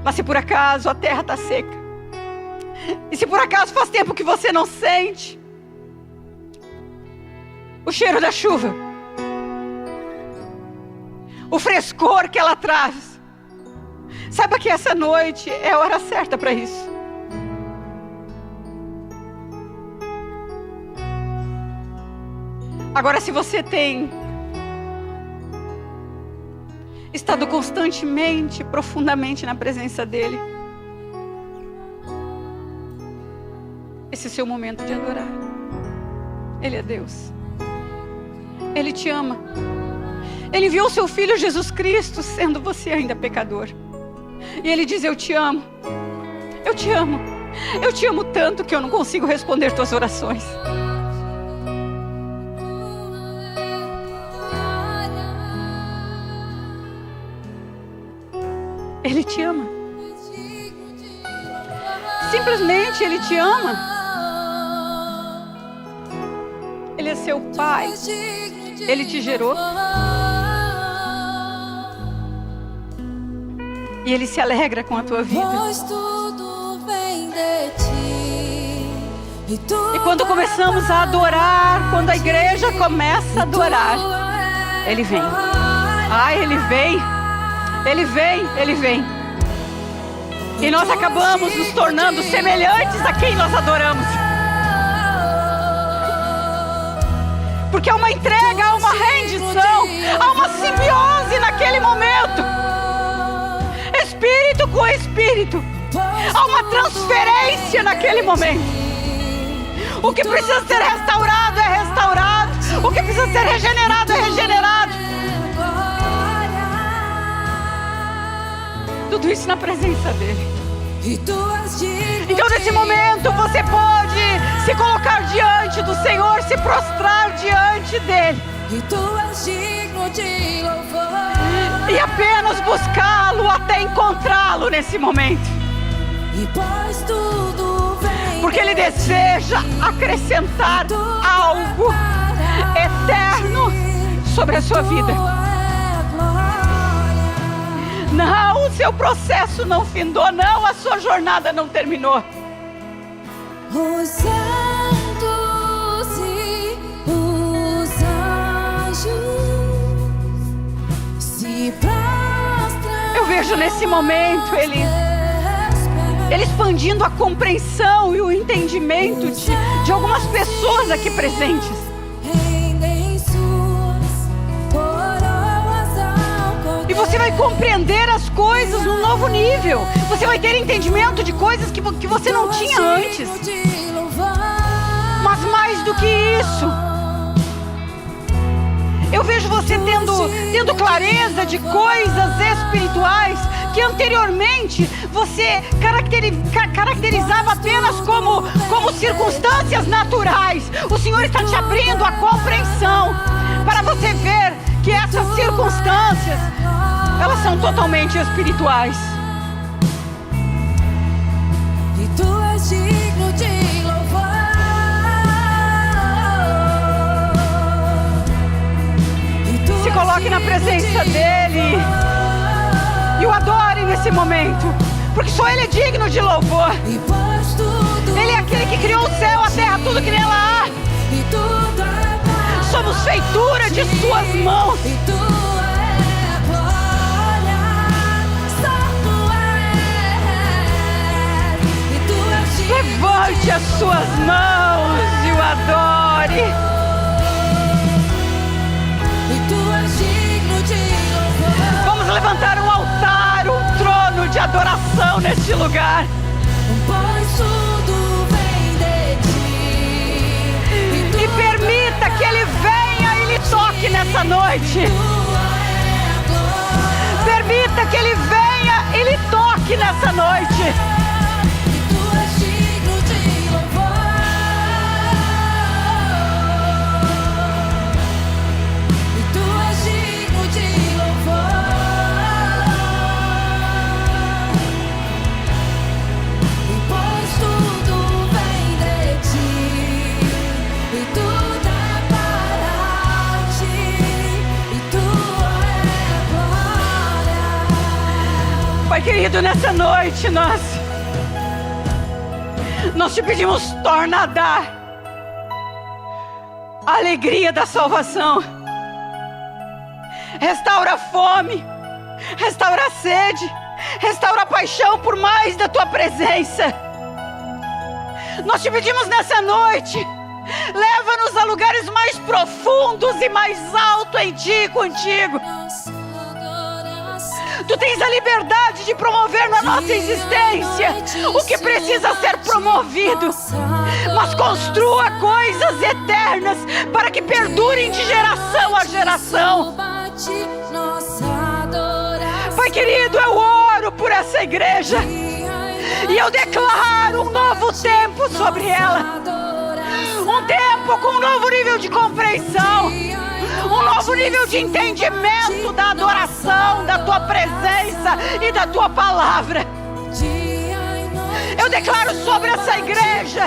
Mas se por acaso a terra está seca, e se por acaso faz tempo que você não sente o cheiro da chuva, o frescor que ela traz, saiba que essa noite é a hora certa para isso. Agora, se você tem estado constantemente, profundamente na presença dEle, esse é o seu momento de adorar. Ele é Deus. Ele te ama. Ele enviou o seu Filho Jesus Cristo, sendo você ainda pecador. E Ele diz: eu te amo. Eu te amo. Eu te amo tanto que eu não consigo responder tuas orações. Ele te ama. Simplesmente Ele te ama. Ele é seu Pai. Ele te gerou. E Ele se alegra com a tua vida. E quando começamos a adorar, quando a igreja começa a adorar, Ele vem. Ele vem. Ele vem, Ele vem. E nós acabamos nos tornando semelhantes a quem nós adoramos. Porque há uma entrega, há uma rendição, há uma simbiose naquele momento. Espírito com espírito. Há uma transferência naquele momento. O que precisa ser restaurado é restaurado. O que precisa ser regenerado é regenerado. Tudo isso na presença dEle. Então, nesse momento, você pode se colocar diante do Senhor, se prostrar diante dEle. E apenas buscá-lo até encontrá-lo nesse momento. porque Ele deseja acrescentar algo eterno sobre a sua vida. Não, o seu processo não findou, não, a sua jornada não terminou. Os santos e os anjos se prostram. Eu vejo nesse momento Ele expandindo a compreensão e o entendimento de algumas pessoas aqui presentes. E você vai compreender as coisas num novo nível. Você vai ter entendimento de coisas que você não tinha antes. Mas mais do que isso, eu vejo você tendo clareza de coisas espirituais que anteriormente você caracterizava apenas como circunstâncias naturais. O Senhor está te abrindo a compreensão para você ver que essas circunstâncias, elas são totalmente espirituais. E tu és digno de louvor. Se coloque na presença dEle e o adore nesse momento, porque só Ele é digno de louvor. Ele é aquele que criou o céu, a terra, tudo que nela há. Somos feitura de suas mãos. Levante as suas mãos e o adore. Vamos levantar um altar, um trono de adoração neste lugar. Pois tudo vem de ti. E permita que Ele venha e lhe toque nessa noite. Permita que Ele venha e lhe toque nessa noite. Pai querido, nessa noite nós te pedimos, torna a dar a alegria da salvação. Restaura a fome, restaura a sede, restaura a paixão por mais da tua presença. Nós te pedimos nessa noite, leva-nos a lugares mais profundos e mais altos em ti, contigo. Tu tens a liberdade de promover na nossa existência o que precisa ser promovido, mas construa coisas eternas para que perdurem de geração a geração. Pai querido, eu oro por essa igreja e eu declaro um novo tempo sobre ela, um tempo com um novo nível de compreensão, um novo nível de entendimento da adoração, da tua presença e da tua palavra. Eu declaro sobre essa igreja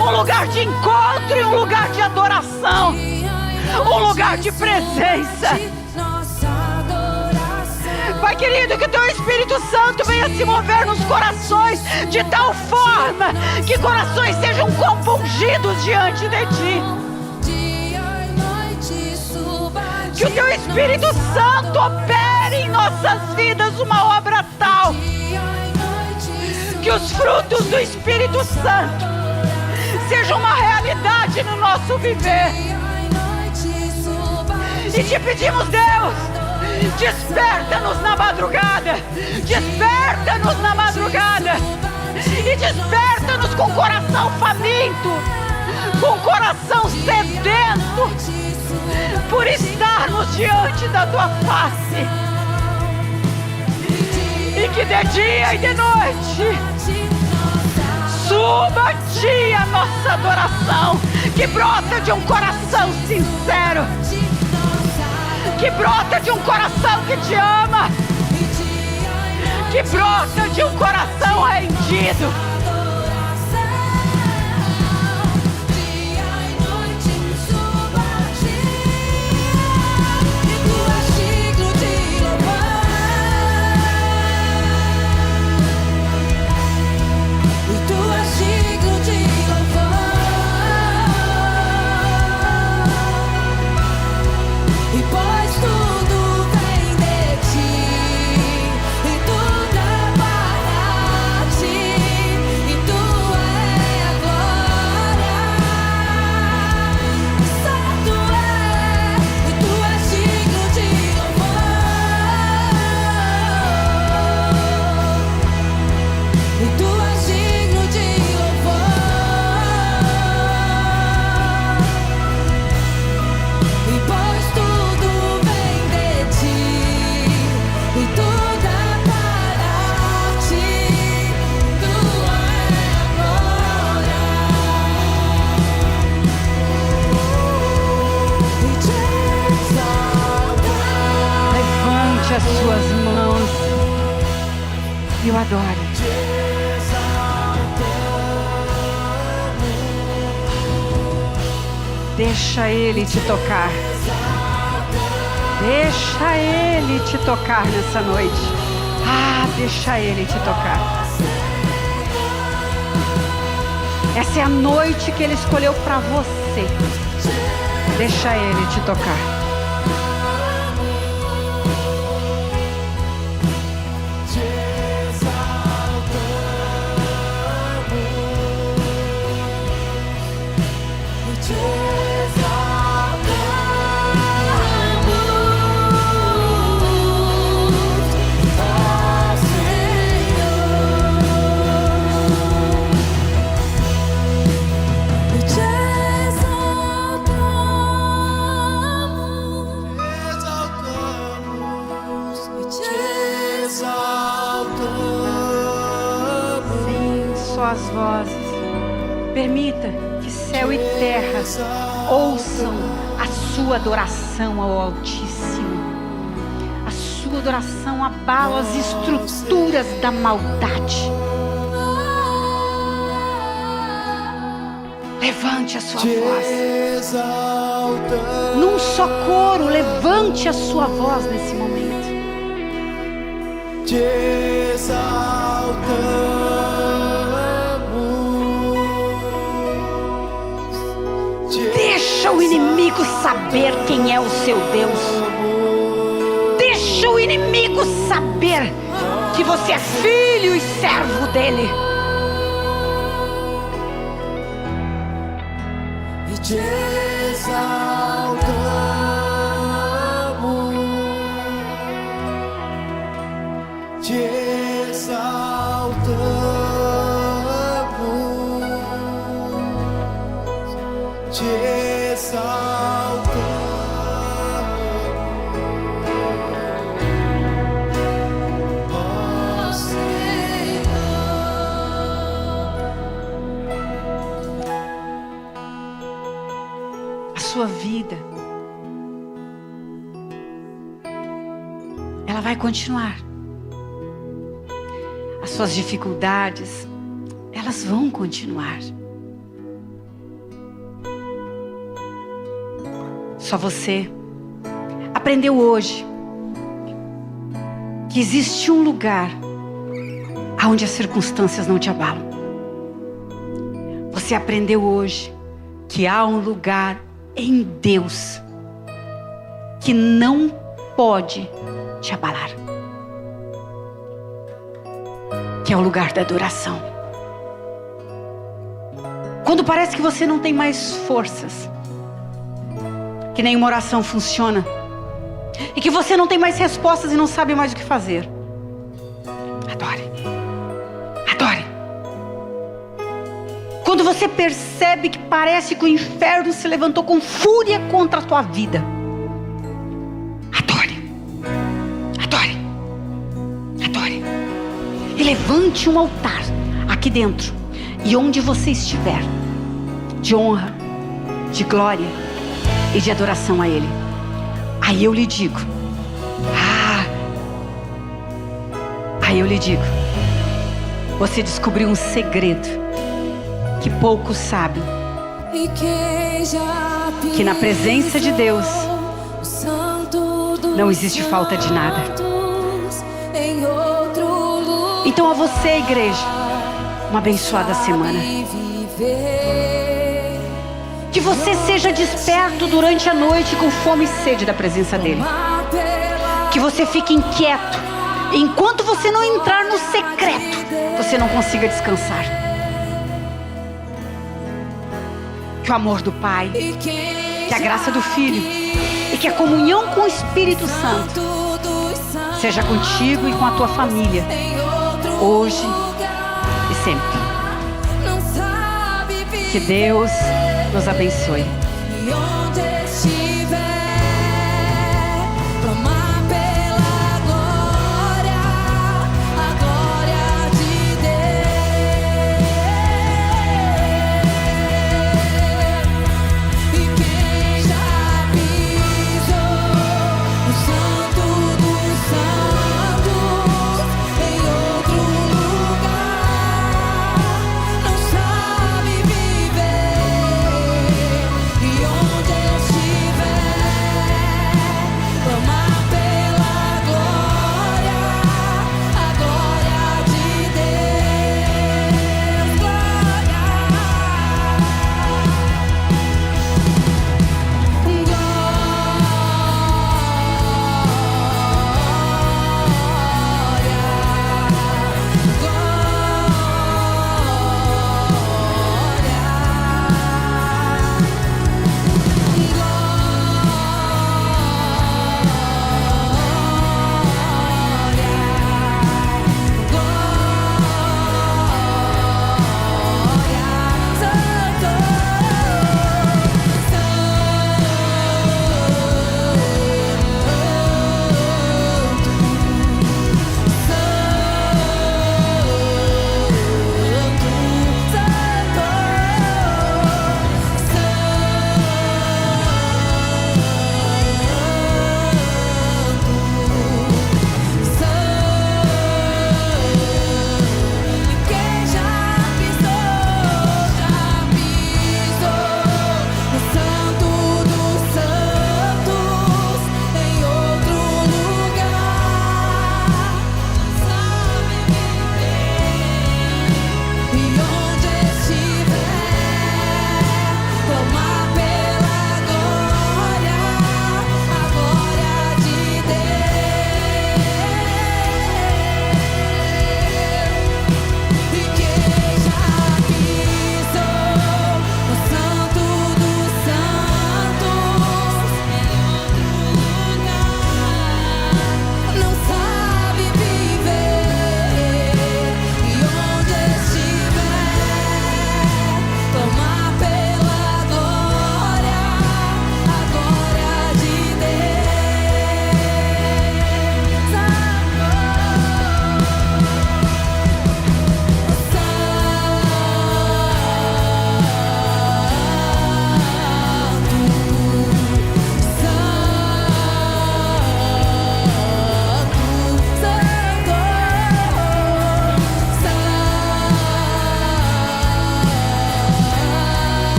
um lugar de encontro e um lugar de adoração, um lugar de presença. Pai querido, que o teu Espírito Santo venha se mover nos corações de tal forma que corações sejam compungidos diante de ti. Que o teu Espírito Santo opere em nossas vidas uma obra tal que os frutos do Espírito Santo sejam uma realidade no nosso viver. E te pedimos, Deus, desperta-nos na madrugada, desperta-nos na madrugada e desperta-nos com o coração faminto, com o coração sedento por estarmos diante da tua face. E que de dia e de noite suba a ti a nossa adoração, que brota de um coração sincero, que brota de um coração que te ama, que brota de um coração rendido. adore. Deixa Ele te tocar. Deixa Ele te tocar nessa noite. Ah, deixa Ele te tocar. Essa é a noite que Ele escolheu para você. Deixa Ele te tocar. As vozes, permita que céu e terra ouçam a sua adoração ao Altíssimo. A sua adoração abala as estruturas da maldade. Levante a sua voz. Num só coro, levante a sua voz nesse momento. Te exaltamos. Deixa o inimigo saber quem é o seu Deus. Deixa o inimigo saber que você é filho e servo dele. E te exaltamos. Te exaltamos. Te exaltamos, ó Senhor. A sua vida, ela vai continuar. As suas dificuldades, elas vão continuar. Só você aprendeu hoje que existe um lugar onde as circunstâncias não te abalam. Você aprendeu hoje que há um lugar em Deus que não pode te abalar, que é o lugar da adoração. Quando parece que você não tem mais forças, que nenhuma oração funciona, e que você não tem mais respostas e não sabe mais o que fazer, adore. Adore. Quando você percebe que parece que o inferno se levantou com fúria contra a tua vida, adore. Adore. Adore. E levante um altar aqui dentro, e onde você estiver, de honra, de glória e de adoração a Ele. Aí eu lhe digo, você descobriu um segredo que poucos sabem, que na presença de Deus não existe falta de nada. Então a você, igreja, uma abençoada semana. Que você seja desperto durante a noite com fome e sede da presença dEle. Que você fique inquieto. Enquanto você não entrar no secreto, você não consiga descansar. Que o amor do Pai, que a graça do Filho e que a comunhão com o Espírito Santo seja contigo e com a tua família, hoje e sempre. Que Deus nos abençoe.